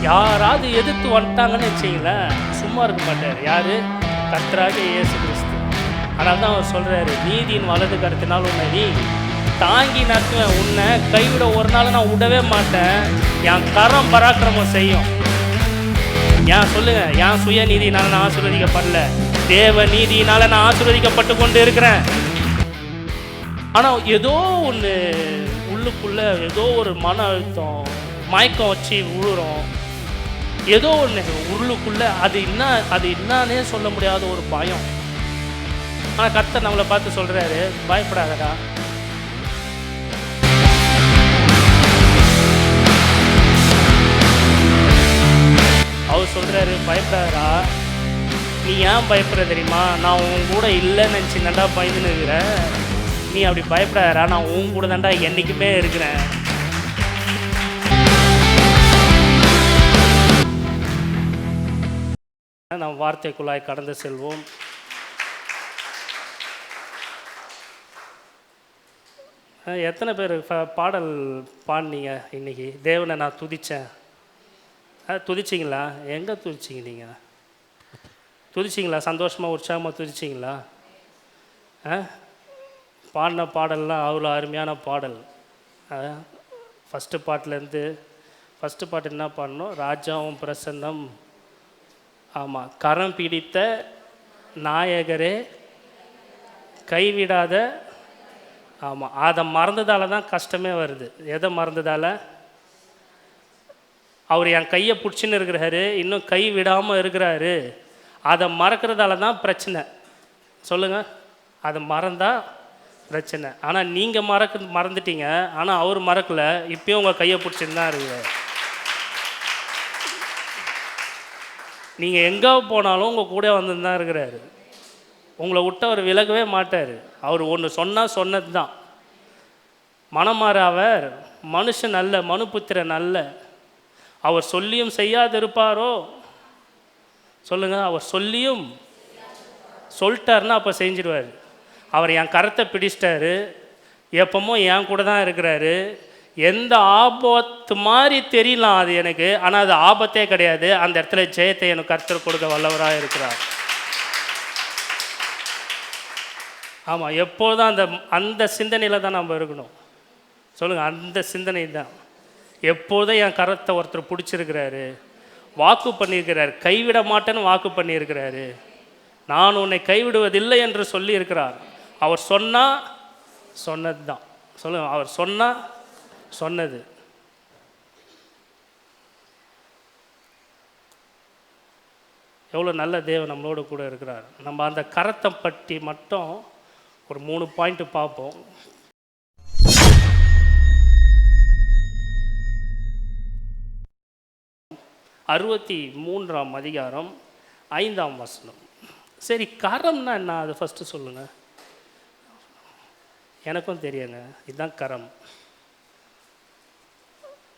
யாராவது எதிர்த்து வந்துட்டாங்கன்னு வச்சிங்களேன், சும்மா இருக்க மாட்டார். யார்? கர்த்தராகிய இயேசு கிறிஸ்து. அதனால தான் அவர் சொல்கிறாரு, நீதியின் வலது கருத்தினால் உன்னை நீ தாங்கி நடத்துவேன், உன்னை கைவிட ஒரு நாள் நான் விடவே மாட்டேன், என் கரம் பராக்கிரமம் செய்யும். ஏன் சொல்லுங்க, என் சுய நீதியினால் நான் ஆசீர்வதிக்கப்படல, தேவ நீதியினால் நான் ஆசீர்வதிக்கப்பட்டு கொண்டு இருக்கிறேன். ஆனால் ஏதோ ஒன்று உள்ளுக்குள்ளே ஏதோ ஒரு மன அழுத்தம், மயக்கம் வச்சு விழுறோம், ஏதோ ஒன்று உள்ளுக்குள்ளே அது என்னன்னே சொல்ல முடியாத ஒரு பயம். ஆனால் கர்த்தர் நம்மளை பார்த்து சொல்கிறாரு, பயப்படாதடா, அவர் சொல்கிறாரு, பயப்படாதடா. நீ ஏன் பயப்படுற தெரியுமா? நான் உன் கூட இல்லைன்னு நினச்சி தாண்டா பயந்துன்னு இருக்கிறேன். நீ அப்படி பயப்படாதடா, நான் உன் கூட தாண்டா என்றைக்குமே இருக்கிறேன். நம்ம வார்த்தைக்குள்ளாய் கடந்து செல்வோம். எத்தனை பேர் பாடல் பாடினீங்க இன்னைக்கு? தேவனை நான் துதித்தேன். துதிச்சிங்களா? எங்கே துதிச்சிங்க? நீங்கள் துதிச்சிங்களா? சந்தோஷமாக உற்சாகமாக துதிச்சிங்களா? பாடின பாடல்லாம் அவ்வளோ அருமையான பாடல். ஃபஸ்ட்டு பாட்டு என்ன பாடணும்? ராஜாவும் பிரசன்னம். ஆமாம், கரம் பிடித்த நாயகரே கைவிடாத. ஆமாம், அதை மறந்ததால் தான் கஷ்டமே வருது. எதை மறந்ததால்? அவர் என் கையை பிடிச்சின்னு இருக்கிறாரு, இன்னும் கை விடாமல் இருக்கிறாரு. அதை மறக்கிறதால தான் பிரச்சனை. சொல்லுங்கள், அதை மறந்தால் பிரச்சனை. ஆனால் நீங்கள் மறந்துட்டீங்க, ஆனால் அவர் மறக்கலை, இப்போயும் உங்கள் கையை பிடிச்சின்னு தான் இருக்குது. நீங்கள் எங்கே போனாலும் உங்கள் கூட வந்து தான் இருக்கிறாரு. உங்களை விட்டு அவர் விலகவே மாட்டார். அவர் ஒன்று சொன்னால் சொன்னது தான். மனமாற அவர் மனுஷன் அல்ல, மனுபுத்திரன் அல்ல. அவர் சொல்லியும் செய்யாதிருப்பாரோ? சொல்லுங்கள், அவர் சொல்லியும் சொல்லிட்டாருன்னா அப்போ செஞ்சிடுவார். அவர் என் கரத்தை பிடிச்சிட்டாரு, எப்பமோ என் கூட தான் இருக்கிறாரு. எந்த ஆபத்து மாதிரி தெரியலாம் அது எனக்கு, ஆனால் அது ஆபத்தே கிடையாது. அந்த இடத்துல ஜெயத்தை எனக்கு கர்த்தர் கொடுக்க வல்லவராக இருக்கிறார். ஆமாம், எப்போதும் அந்த சிந்தனையில் தான் நம்ம இருக்கணும். சொல்லுங்கள், அந்த சிந்தனை தான். எப்போதும் என் கரத்தை ஒருத்தர் பிடிச்சிருக்கிறாரு, வாக்கு பண்ணியிருக்கிறார், கைவிட மாட்டேன்னு வாக்கு பண்ணியிருக்கிறாரு. நான் உன்னை கைவிடுவதில்லை என்று சொல்லியிருக்கிறார். அவர் சொன்னால் சொன்னது தான். சொல்லுங்கள், அவர் சொன்னால் சொன்னது. எவ்வளோ நல்ல தேவன் நம்மளோட கூட இருக்கிறார். நம்ம அந்த கரத்தை பற்றி மட்டும் ஒரு 3 பாயிண்ட் பார்ப்போம். (63ஆம் அதிகாரம் 5ஆம் வசனம்). சரி, கரம்னா என்ன? அது ஃபஸ்ட்டு சொல்லுங்கள். எனக்கும் தெரியுங்க, இதுதான் கரம்.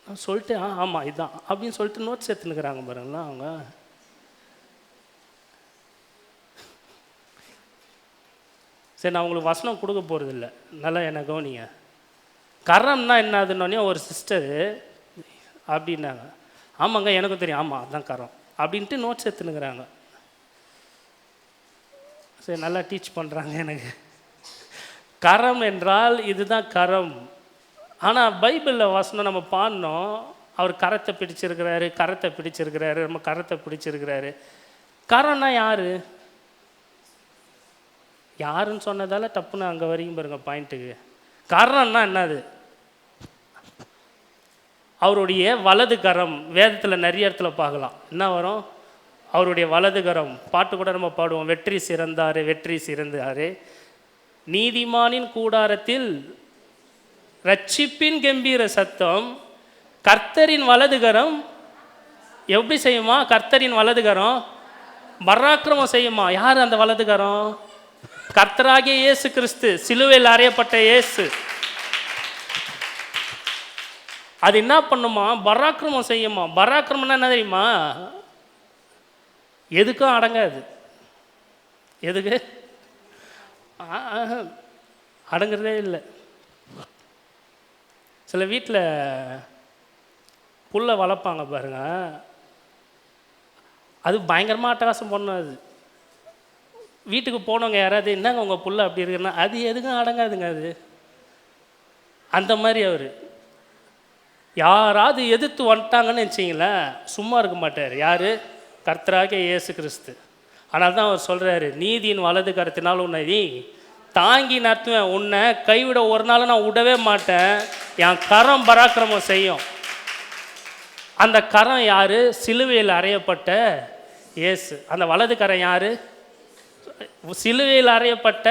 நான் சொல்லிட்டு ஆமாம் இதுதான் அப்படின்னு சொல்லிட்டு நோட்ஸ் எடுத்துனுக்குறாங்க பாருங்களா அவங்க. சரி, நான் உங்களுக்கு வசனம் கொடுக்க போகிறதில்ல, நல்லா என்ன கவனிங்க. கரம்னா என்னதுன்னொன்னே ஒரு சிஸ்டரு அப்படின்னாங்க. ஆமாங்க எனக்கும் தெரியும், ஆமாம் அதுதான் கரம் அப்படின்ட்டு நோட்ஸ் எடுத்துனுக்குறாங்க. சரி, நல்லா டீச் பண்ணுறாங்க எனக்கு. கரம் என்றால் இதுதான் கரம். ஆனால் பைபிளில் வசனம் நம்ம பாடினோம், அவர் கரத்தை பிடிச்சிருக்கிறாரு, நம்ம கரத்தை பிடிச்சிருக்கிறாரு. கரம்னா யாருன்னு சொன்னதால் தப்புன்னு அங்கே வரைக்கும் பாருங்க பாயிண்ட்டுக்கு. கரம்னா என்னது? அவருடைய வலது கரம். வேதத்தில் நிறைய இடத்துல பார்க்கலாம். என்ன வரும்? அவருடைய வலது கரம். பாட்டு கூட நம்ம பாடுவோம், வெற்றி சிறந்தாரே நீதிமானின் கூடாரத்தில் ரட்சிப்பின் கம்பீர சத்தம். கர்த்தரின் வலதுகரம் எப்படி செய்யுமா? கர்த்தரின் வலதுகரம் பராக்கிரமம் செய்யுமா? யார் அந்த வலதுகரம்? கர்த்தராகிய இயேசு கிறிஸ்து, சிலுவையில் அறையப்பட்ட இயேசு. அது என்ன பண்ணுமா? பராக்கிரமம் செய்யுமா. பராக்கிரமம்னா என்ன தெரியுமா? எதுக்கும் அடங்காது. எதுக்கு அடங்குறதே இல்லை. சில வீட்டில் புல்லை வளர்ப்பாங்க பாருங்க, அது பயங்கரமாக அட்டகாசம் பண்ணும். அது வீட்டுக்கு போனவங்க யாராவது என்னங்க உங்கள் புள்ள அப்படி இருக்குன்னா அது எதுக்கும் அடங்காதுங்க. அது அந்த மாதிரி அவர் யாராவது எதிர்த்து வந்துட்டாங்கன்னு வச்சிங்களேன், சும்மா இருக்க மாட்டார். யார்? கர்த்தராகிய இயேசு கிறிஸ்து. ஆனால் தான் அவர் சொல்கிறாரு, நீதியின் வலது கரத்தினால் உன்னை தாங்கி நடத்துவேன், உன்னை கைவிட ஒரு நாள் நான் விடவே மாட்டேன், என் கரம் பராக்கிரமம் செய்யும். அந்த கரம் யார்? சிலுவையில் அறையப்பட்ட இயேசு. அந்த வலது கரம் யார்? சிலுவையில் அறையப்பட்ட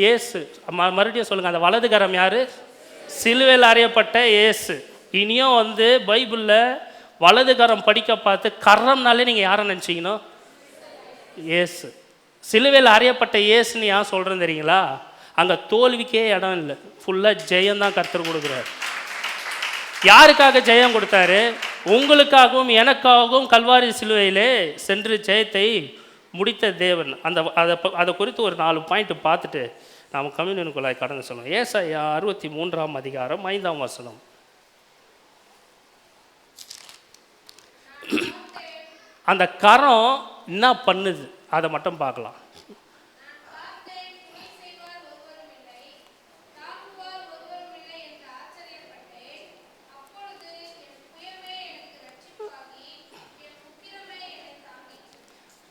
இயேசு. மறுபடியும் சொல்லுங்கள், அந்த வலது கரம் யார்? சிலுவையில் அறையப்பட்ட இயேசு. இனியும் பைபிளில் வலது கரம் படிக்க பார்த்து கரம்னாலே நீங்கள் யாரை நினச்சிக்கணும்? இயேசு. சிலுவையில் அறையப்பட்ட இயேசுன்னு ஏன் சொல்கிறேன் தெரியுங்களா? அங்கே தோல்விக்கே இடம் இல்லை, ஃபுல்லாக ஜெயம்தான் கர்த்தர் கொடுக்குறாரு. யாருக்காக ஜெயம் கொடுத்தாரு? உங்களுக்காகவும் எனக்காகவும் கல்வாரி சிலுவையிலே சென்று ஜெயத்தை முடித்த தேவன். அதை குறித்து ஒரு 4 பாயிண்ட் பார்த்துட்டு நாம் கம்யூனியனுக்குள்ளாய் கடந்து சொல்லணும். ஏசாயா 63ஆம் அதிகாரம் 5ஆம் வசனம். அந்த கரம் என்ன பண்ணுது அதை மட்டும் பார்க்கலாம்.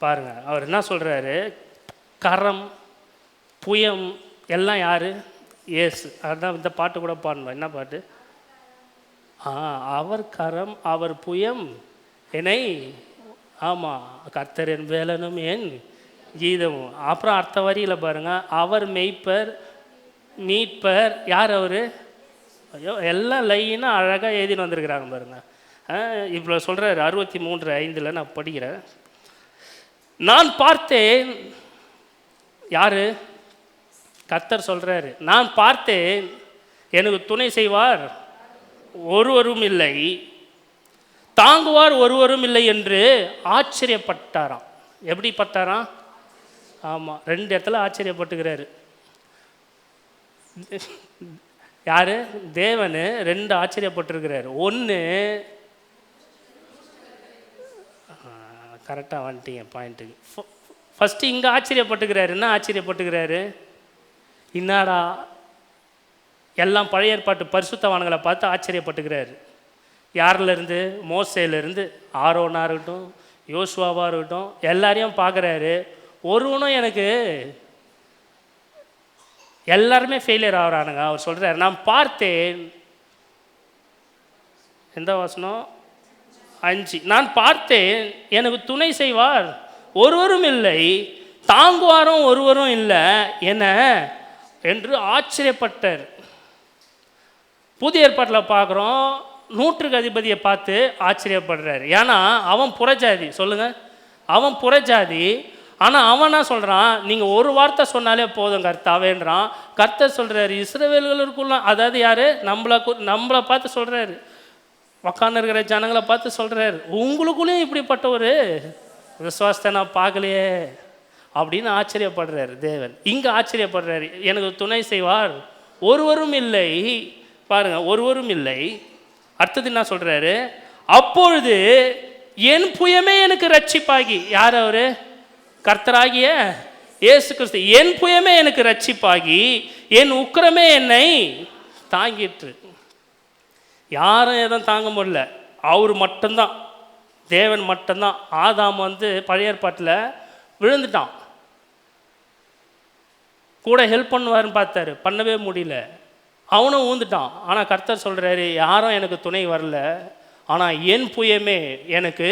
பாருங்க, அவர் என்ன சொல்றாரு? கரம், புயம் எல்லாம் யாரு? இயேசு. அதுதான் இந்த பாட்டு கூட பாடணும். என்ன பாட்டு? அவர் கரம் அவர் புயம் என்னை, ஆமாம், கர்த்தர் என் வேலனும் என் கீதமும். அப்புறம் அடுத்த வரியில் பாருங்கள், அவர் மெய்ப்பர் மீட்பர். யார் அவர்? ஐயோ, எல்லாம் லைனாக அழகாக எழுதின்னு வந்திருக்கிறாங்க பாருங்கள். இப்போ சொல்கிறார் 63:5 நான் படிக்கிறேன். நான் பார்த்தேன். யார்? கர்த்தர் சொல்கிறாரு, நான் பார்த்தேன், எனக்கு துணை செய்வார் ஒருவரும் இல்லை, தாங்குவார் ஒருவரும் இல்லை என்று ஆச்சரியப்பட்டாராம். எப்படி பட்டாராம்? ஆமாம், 2 இடத்துல ஆச்சரியப்பட்டுக்கிறாரு. யார்? தேவன் 2 ஆச்சரியப்பட்டிருக்கிறாரு. ஒன்று, கரெக்டாக வந்துட்டீங்க பாயிண்ட்டுக்கு. ஃபஸ்ட்டு இங்கே ஆச்சரியப்பட்டுக்கிறாரு. என்ன ஆச்சரியப்பட்டுக்கிறாரு? இன்னாடா, எல்லாம் பழைய ஏற்பாட்டு பரிசுத்தவான்களை பார்த்து ஆச்சரியப்பட்டுக்கிறாரு. யாரிலேருந்து? மோசேலேருந்து ஆரோனாக இருக்கட்டும், யோசுவாவாக இருக்கட்டும், எல்லாரையும் பார்க்குறாரு. ஒருவனும் எனக்கு, எல்லாருமே ஃபெயிலியர் ஆகிறானுங்க. அவர் சொல்கிறார், நான் பார்த்தேன். எந்த வசனம்? 5. நான் பார்த்தேன், எனக்கு துணை செய்வார் ஒருவரும் இல்லை, தாங்குவாரும் ஒருவரும் இல்லை என்ன என்று ஆச்சரியப்பட்டார். புதிய ஏற்பாட்டில் பார்க்குறோம், 100க்கு அதிபதியை பார்த்து ஆச்சரியப்படுறாரு. ஏன்னா அவன் புறஜாதி. சொல்லுங்கள், அவன் புறஜாதி. ஆனால் அவனா சொல்கிறான், நீங்கள் ஒரு வார்த்தை சொன்னாலே போதும் கர்த்தாவேன்றான். கர்த்தர் சொல்கிறாரு, இஸ்ரவேலர்களுக்குள்ள, அதாவது யார்? நம்மளை பார்த்து சொல்கிறாரு, உக்காந்து இருக்கிற ஜனங்களை பார்த்து சொல்கிறாரு, உங்களுக்குள்ளேயும் இப்படிப்பட்ட ஒரு விசுவாசத்தை நான் பார்க்கலையே அப்படின்னு ஆச்சரியப்படுறாரு தேவன். இங்கே ஆச்சரியப்படுறாரு, எனக்கு துணை செய்வார் ஒருவரும் இல்லை. பாருங்க, ஒருவரும் இல்லை. அடுத்தது என்ன சொல்கிறாரு? அப்பொழுது என் புயமே எனக்கு ரட்சிப்பாகி. யார் அவர்? கர்த்தராகிய இயேசு கிறிஸ்து. என் புயமே எனக்கு ரட்சிப்பாகி, என் உக்கிரமே என்னை தாங்கிட்டு. யாரும் எதுவும் தாங்க முடியல, அவர் மட்டும்தான், தேவன் மட்டும்தான். ஆதாம் பழைய ஏற்பாட்டில் விழுந்துட்டான், கூட ஹெல்ப் பண்ணுவாருன்னு பார்த்தாரு, பண்ணவே முடியல, அவனும் ஊந்துட்டான். ஆனால் கர்த்தர் சொல்கிறாரு, யாரும் எனக்கு துணை வரல, ஆனால் என் புயமே எனக்கு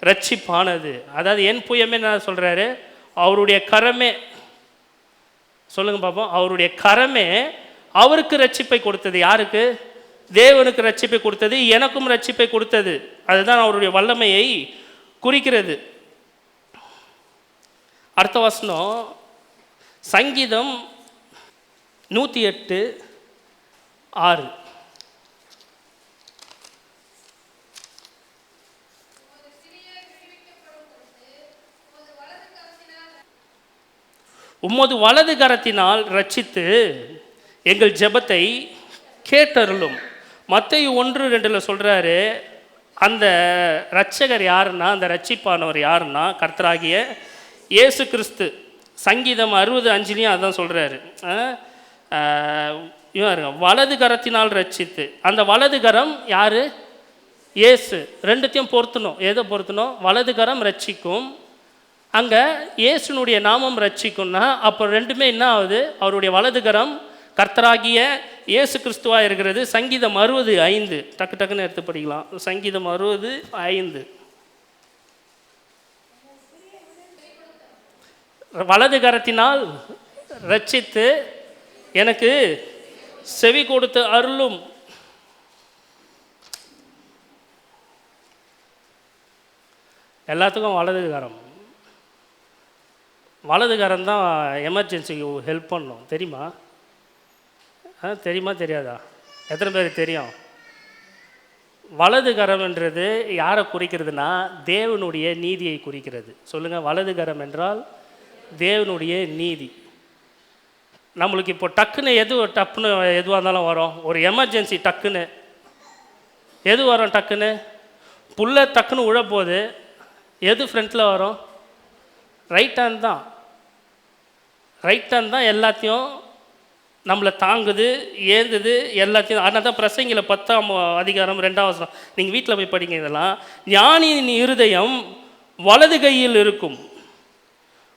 ரட்சிப்பானது. அதாவது என் புயமே என்ன சொல்கிறாரு? அவருடைய கரமே. சொல்லுங்க பார்ப்போம். அவருடைய கரமே அவருக்கு ரட்சிப்பை கொடுத்தது. யாருக்கு? தேவனுக்கு ரட்சிப்பை கொடுத்தது, எனக்கும் ரட்சிப்பை கொடுத்தது. அதுதான் அவருடைய வல்லமையை குறிக்கிறது. அடுத்த வசனம் சங்கீதம் 108:6. உமது வலது கரத்தினால் ரட்சித்து எங்கள் ஜெபத்தை கேட்டருளும். மத்தேயு 1:2 சொல்கிறாரு, அந்த இரட்சகர் யாருன்னா, அந்த ரட்சிப்பானவர் யாருன்னா கர்த்தராகிய இயேசு கிறிஸ்து. சங்கீதம் 60:5 அதான் சொல்கிறாரு. வலது கரத்தினால் ரட்சித்து. அந்த வலது கரம் யார்? இயேசு. ரெண்டுத்தையும் பொருத்தணும். எதை பொருத்தணும்? வலது கரம் ரட்சிக்கும், அங்கே இயேசுனுடைய நாமம் ரட்சிக்கும்னா அப்போ ரெண்டுமே என்ன ஆகுது? அவருடைய வலது கரம் கர்த்தராகிய இயேசு கிறிஸ்துவாக இருக்கிறது. சங்கீதம் 60:5 டக்கு டக்குன்னு எடுத்து படிக்கலாம். சங்கீதம் 60:5. வலது கரத்தினால் ரட்சித்து எனக்கு செவி கொடுத்து அருளும். எல்லாத்துக்கும் வலது கரம். வலது கரம் தான் எமர்ஜென்சிக்கு ஹெல்ப் பண்ணும். தெரியுமா? தெரியுமா தெரியாதா? எத்தனை பேருக்கு தெரியும்? வலது கரம்ன்றது யாரை குறிக்கிறதுனா தேவனுடைய நீதியை குறிக்கிறது. சொல்லுங்கள், வலது கரம் என்றால் தேவனுடைய நீதி. நம்மளுக்கு இப்போ டக்குன்னு டப்புன்னு எதுவாக இருந்தாலும் வரும். ஒரு எமர்ஜென்சி டக்குன்னு எது வரும்? டக்குன்னு புல்ல டக்குன்னு உழப்போகுது. எது ஃப்ரண்ட்டில் வரும்? ரைட் ஹேண்ட் தான். ரைட் ஹேண்ட் தான் எல்லாத்தையும் நம்மளை தாங்குது, ஏந்துது, எல்லாத்தையும். அதனால தான் பிரசங்கில 10ஆம் அதிகாரம் 2ஆம் வசனம், நீங்கள் வீட்டில் போய் படிங்க இதெல்லாம். ஞானியின் இருதயம் வலது கையில் இருக்கும்,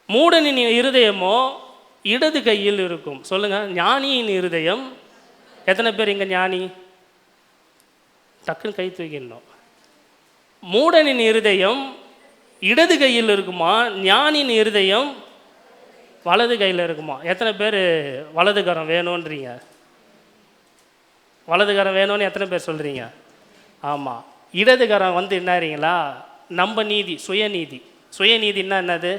மூடனின் இருதயமோ இடது கையில் இருக்கும். சொல்லுங்கள், ஞானியின் இருதயம். எத்தனை பேர் இங்கே ஞானி? டக்குன்னு கை தூக்கிடணும். மூடனின் இருதயம் இடது கையில் இருக்குமா, ஞானியின் இருதயம் வலது கையில் இருக்குமா? எத்தனை பேர் வலது கரம் வேணுன்றீங்க? வலது கரம் வேணும்னு எத்தனை பேர் சொல்கிறீங்க? ஆமாம். இடது கரம் என்னறீங்களா? நம்ம நீதி, சுயநீதி. சுயநீதின்னா என்னது?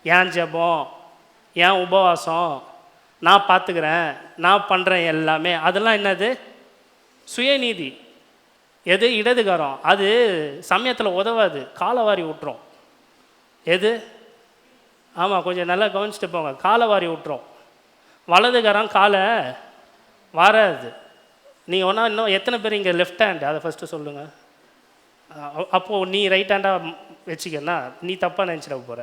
ஏன் ஜெபம், ஏன் உபவாசம், நான் பார்த்துக்கிறேன், நான் பண்ணுறேன் எல்லாமே, அதெல்லாம் என்னது? சுயநீதி. எது? இடது கரம். அது சமயத்தில் உதவாது, காலை வாரி விட்டுரும். எது? ஆமாம், கொஞ்சம் நல்லா கவனிச்சுட்டு போங்க. காலை வாரி விட்டுரும். வலது கரம் காலை வராது. நீங்கள் ஒன்றா இன்னும் எத்தனை பேர் இங்கே லெஃப்ட் ஹேண்டு? அதை ஃபஸ்ட்டு சொல்லுங்கள். அப்போது நீ ரைட் ஹேண்டாக வச்சுக்கன்னா நீ தப்பாக நினச்சிட போகிற.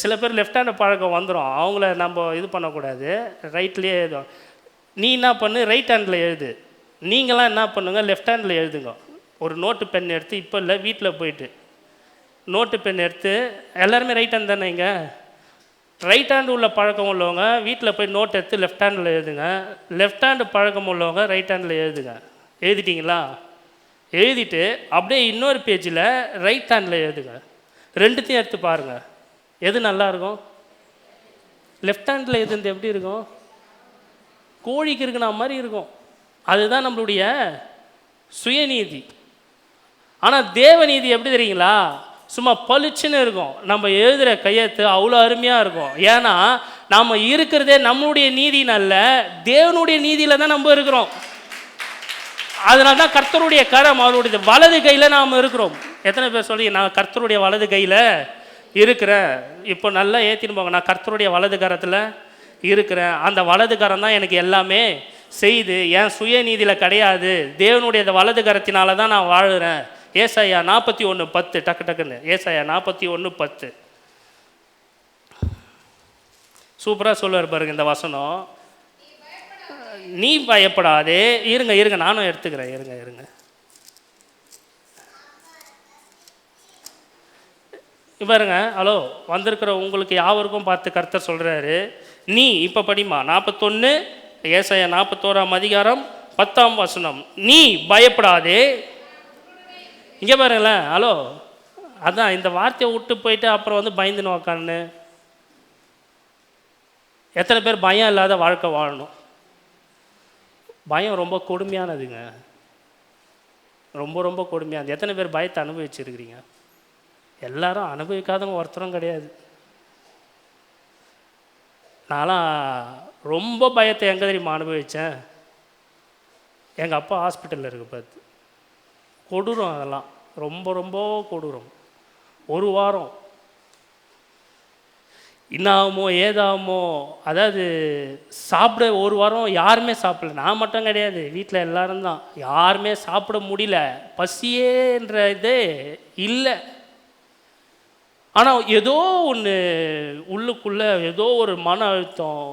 சில பேர் லெஃப்ட் ஹேண்டை பழக்கம் வந்துடும், அவங்கள நம்ம இது பண்ணக்கூடாது. ரைட்லேயே எழுதும். நீ என்ன பண்ணு? ரைட் ஹேண்டில் எழுது. நீங்களாம் என்ன பண்ணுங்க? லெஃப்ட் ஹேண்டில் எழுதுங்க. ஒரு நோட்டு பென் எடுத்து, இப்போ இல்லை வீட்டில் போயிட்டு நோட்டு பென் எடுத்து, எல்லாருமே ரைட் ஹேண்ட் தானே இங்கே? ரைட் ஹேண்டு உள்ள பழக்கம் உள்ளவங்க வீட்டில் போய் நோட் எடுத்து லெஃப்ட் ஹேண்டில் எழுதுங்க. லெஃப்ட் ஹேண்டு பழக்கம் உள்ளவங்க ரைட் ஹேண்டில் எழுதுங்க. எழுதிட்டிங்களா? எழுதிட்டு அப்படியே இன்னொரு பேஜில் ரைட் ஹேண்டில் எழுதுங்க. ரெண்டுத்தையும் எடுத்து பாருங்கள், எது நல்லா இருக்கும்? லெஃப்ட் ஹேண்டில் எழுதுறது எப்படி இருக்கும்? கோழிக்கு இருக்குன மாதிரி இருக்கும். அதுதான் நம்மளுடைய சுயநீதி. ஆனால் தேவநீதி எப்படி தெரியுங்களா? சும்மா பளிச்சுன்னு இருக்கும். நம்ம எழுதுகிற கையெழுத்து அவ்வளோ அருமையாக இருக்கும். ஏன்னா நாம் இருக்கிறதே நம்மளுடைய நீதினல்ல, தேவனுடைய நீதியில் தான் நம்ம இருக்கிறோம். அதனால தான் கர்த்தருடைய கரம் அவருடைய வலது கையில் நாம் இருக்கிறோம். எத்தனை பேர் சொல்லி நான் கர்த்தருடைய வலது கையில் இருக்கிறேன்? இப்போ நல்லா ஏற்றின்னு போங்க, நான் கர்த்தருடைய வலது கரத்தில் இருக்கிறேன். அந்த வலது கரம் தான் எனக்கு எல்லாமே செய்து, என் சுயநீதியில் கிடையாது, தேவனுடைய வலது கரத்தினால தான் நான் வாழுறேன். ஏசாயா 41:10 டக்கு டக்குன்னு. ஏசாயா 41:10 சூப்பராக சொல்லுவார் பாருங்க இந்த வசனம். நீ பயப்படாதே. இருங்க நானும் எடுத்துக்கிறேன். இருங்க பாருங்க. ஹலோ, வந்திருக்கிற உங்களுக்கு யாவருக்கும் பார்த்து கர்த்தர் சொல்கிறாரு, நீ இப்போ படிமா 41 ஏசாயா 41ஆம் அதிகாரம் 10ஆம் வசனம். நீ பயப்படாதே. இங்கே பாருங்களேன். ஹலோ, அதான் இந்த வார்த்தையை விட்டு போயிட்டு அப்புறம் பயந்துன்னு உக்கான்னு. எத்தனை பேர் பயம் இல்லாத வாழ்க்கை வாழணும்? பயம் ரொம்ப கொடுமையானதுங்க, ரொம்ப ரொம்ப கொடுமையானது. எத்தனை பேர் பயத்தை அனுபவிச்சிருக்கிறீங்க? எல்லாரும் அனுபவிக்காதவங்க ஒருத்தரும் கிடையாது. நான்லாம் ரொம்ப பயத்தை எங்கே தெரியுமா அனுபவித்தேன்? எங்கள் அப்பா ஹாஸ்பிட்டலில் இருக்க பார்த்து. கொடூரம், அதெல்லாம் ரொம்ப ரொம்ப கொடூரம். ஒரு வாரம் இன்னாகுமோ ஏதாகுமோ. அதாவது சாப்பிட ஒரு வாரம் யாருமே சாப்பிடல, நான் மட்டும் கிடையாது, வீட்டில் எல்லாரும் தான். யாருமே சாப்பிட முடியல, பசியேன்ற இதே இல்லை. ஆனால் ஏதோ ஒன்று உள்ளுக்குள்ளே ஏதோ ஒரு மன அழுத்தம்,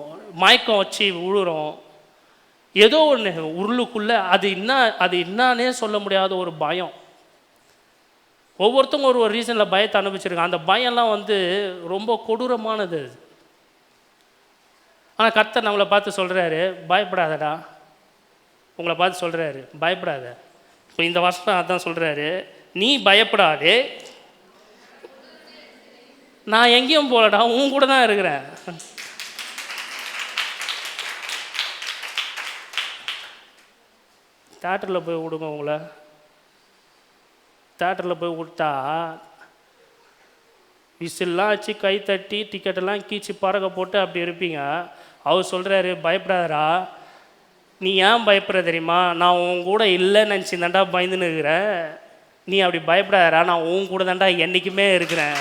மயக்கம் வச்சு விழுறோம், ஏதோ ஒன்று உள்ளுக்குள்ளே. அது என்னன்னே சொல்ல முடியாத ஒரு பயம். ஒவ்வொருத்தவங்க ஒரு ரீசனில் பயத்தை அனுபவிச்சிருக்காங்க. அந்த பயம்லாம் ரொம்ப கொடூரமானது. ஆனால் கர்த்தர் நம்மளை பார்த்து சொல்கிறாரு, பயப்படாதடா. உங்களை பார்த்து சொல்கிறாரு, பயப்படாத. இப்போ இந்த வருஷம் அதான் சொல்கிறாரு, நீ பயப்படாதே, நான் எங்கேயும் போகலடா, உன் கூட தான் இருக்கிறேன். தேட்டரில் போய் விடுங்க, உங்களை தேட்டரில் போய் விட்டா விசில்லாம் வச்சு கை தட்டி டிக்கெட்டெல்லாம் கீச்சு பறக்க போட்டு அப்படி இருப்பீங்க. அவர் சொல்கிறாரு, பயப்படாதரா. நீ ஏன் பயப்படுற தெரியுமா? நான் உன் கூட இல்லைன்னு நினச்சிந்தாண்டா பயந்துன்னு இருக்கிறேன். நீ அப்படி பயப்படாதரா, நான் உன் கூட தாண்டா என்றைக்குமே இருக்கிறேன்.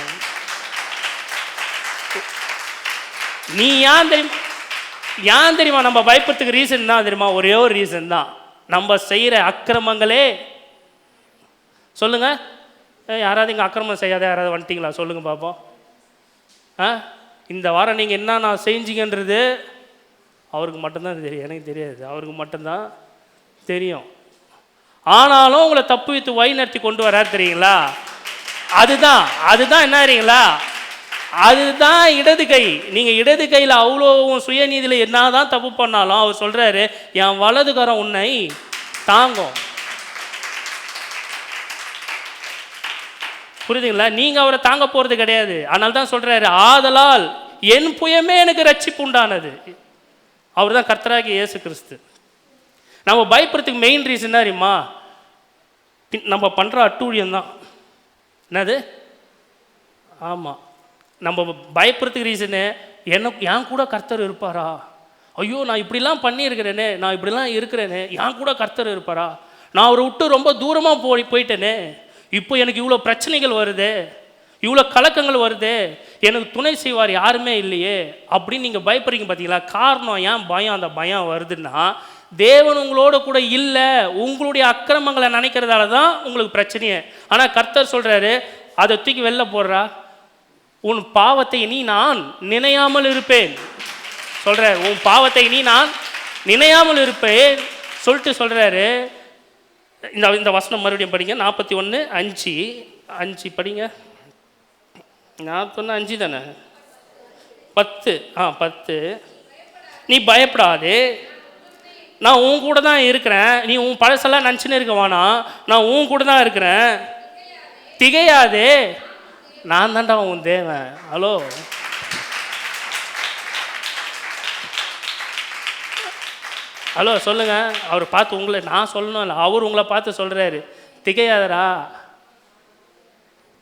நீ ஏன் தெரியுமா நம்ம பயப்படுறதுக்கு ரீசன் தான் தெரியுமா? ஒரே ஒரு ரீசன் தான், நம்ம செய்கிற அக்கிரமங்களே. சொல்லுங்க, யாராவது இங்கே அக்கிரமம் செய்யாத யாராவது வந்துட்டீங்களா? சொல்லுங்க பார்ப்போம். இந்த வாரம் நீங்கள் என்ன நான் செஞ்சீங்கன்றது அவருக்கு மட்டும்தான் தெரியும், எனக்கு தெரியாது, அவருக்கு மட்டும்தான் தெரியும். ஆனாலும் உங்களை தப்பு வைத்து வழி நடத்தி கொண்டு வரார் தெரியுங்களா? அதுதான் என்ன தெரியுங்களா? அதுதான் இடது கை. நீங்கள் இடது கையில் அவ்வளோ சுயநீதியில் என்ன தான் தப்பு பண்ணாலும் அவர் சொல்கிறாரு, என் வலதுகரம் உன்னை தாங்கும். புரியுதுங்களா? நீங்கள் அவரை தாங்க போகிறது கிடையாது. அதனால தான் சொல்கிறாரு, ஆதலால் என் புயமே எனக்கு ரட்சிப்பு உண்டானது. அவர் தான் கர்த்தராகிய இயேசு கிறிஸ்து. நம்ம பயப்படுறதுக்கு மெயின் ரீசன் தான் தெரியுமா? நம்ம பண்ணுற அட்டூழியம் தான். என்னது? ஆமாம், நம்ம பயப்படுறதுக்கு ரீசனு என் கூட கர்த்தர் இருப்பாரா? ஐயோ, நான் இப்படிலாம் பண்ணியிருக்கிறேனே, நான் இப்படிலாம் இருக்கிறேனே, என் கூட கர்த்தர் இருப்பாரா? நான் அவரை விட்டு ரொம்ப தூரமாக போயிட்டேனே, இப்போ எனக்கு இவ்வளோ பிரச்சனைகள் வருது, இவ்வளோ கலக்கங்கள் வருது, எனக்கு துணை செய்வார் யாருமே இல்லையே அப்படின்னு நீங்கள் பயப்படுறீங்க. பார்த்தீங்களா? காரணம் ஏன் பயம்? அந்த பயம் வருதுன்னா, தேவன் உங்களோட கூட இல்லை, உங்களுடைய அக்கிரமங்களை நினைக்கிறதால தான் உங்களுக்கு பிரச்சனையே. ஆனால் கர்த்தர் சொல்கிறாரு, அதை தூக்கி வெளில போடுறா, உன் பாவத்தை இனி நான் நினையாமல் இருப்பேன் சொல்கிறார். உன் பாவத்தை இனி நான் நினையாமல் இருப்பேன் சொல்லிட்டு சொல்கிறாரு. இந்த வசனம் மறுபடியும் படிங்க. 41:5 படிங்க. 41:5 தானே? 10. 10. நீ பயப்படாதே, நான் உன் கூட தான் இருக்கிறேன். நீ உன் பழசெல்லாம் நினச்சின்னு இருக்க வேணாம், நான் உன் கூட தான் இருக்கிறேன். திகையாதே, நான் தாண்டா உன் தேவன். ஹலோ, ஹலோ சொல்லுங்க. அவர் பார்த்து உங்களை நான் சொல்லணும் இல்லை, அவர் உங்களை பார்த்து சொல்கிறாரு, திகையாதரா,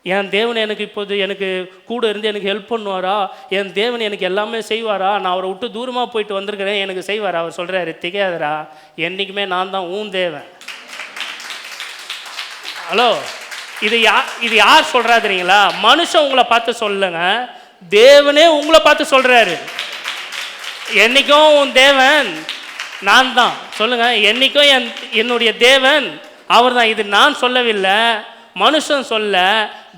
என் தேவன் எனக்கு இப்போது எனக்கு கூட இருந்து எனக்கு ஹெல்ப் பண்ணுவாரா? என் தேவன் எனக்கு எல்லாமே செய்வாரா? நான் அவரை விட்டு தூரமாக போயிட்டு வந்திருக்கிறேன், எனக்கு செய்வாரா? அவர் சொல்கிறாரு, திகையாதரா, என்றைக்குமே நான் தான் உன் தேவன். ஹலோ, இது யார் சொல்கிறா தெரியுங்களா? மனுஷன் உங்களை பார்த்து சொல்லுங்க, தேவனே உங்களை பார்த்து சொல்கிறாரு, என்றைக்கும் உன் தேவன் நான் தான். சொல்லுங்க, என்றைக்கும் என்னுடைய தேவன் அவர் தான். இது நான் சொல்லவில்லை, மனுஷன் சொல்ல,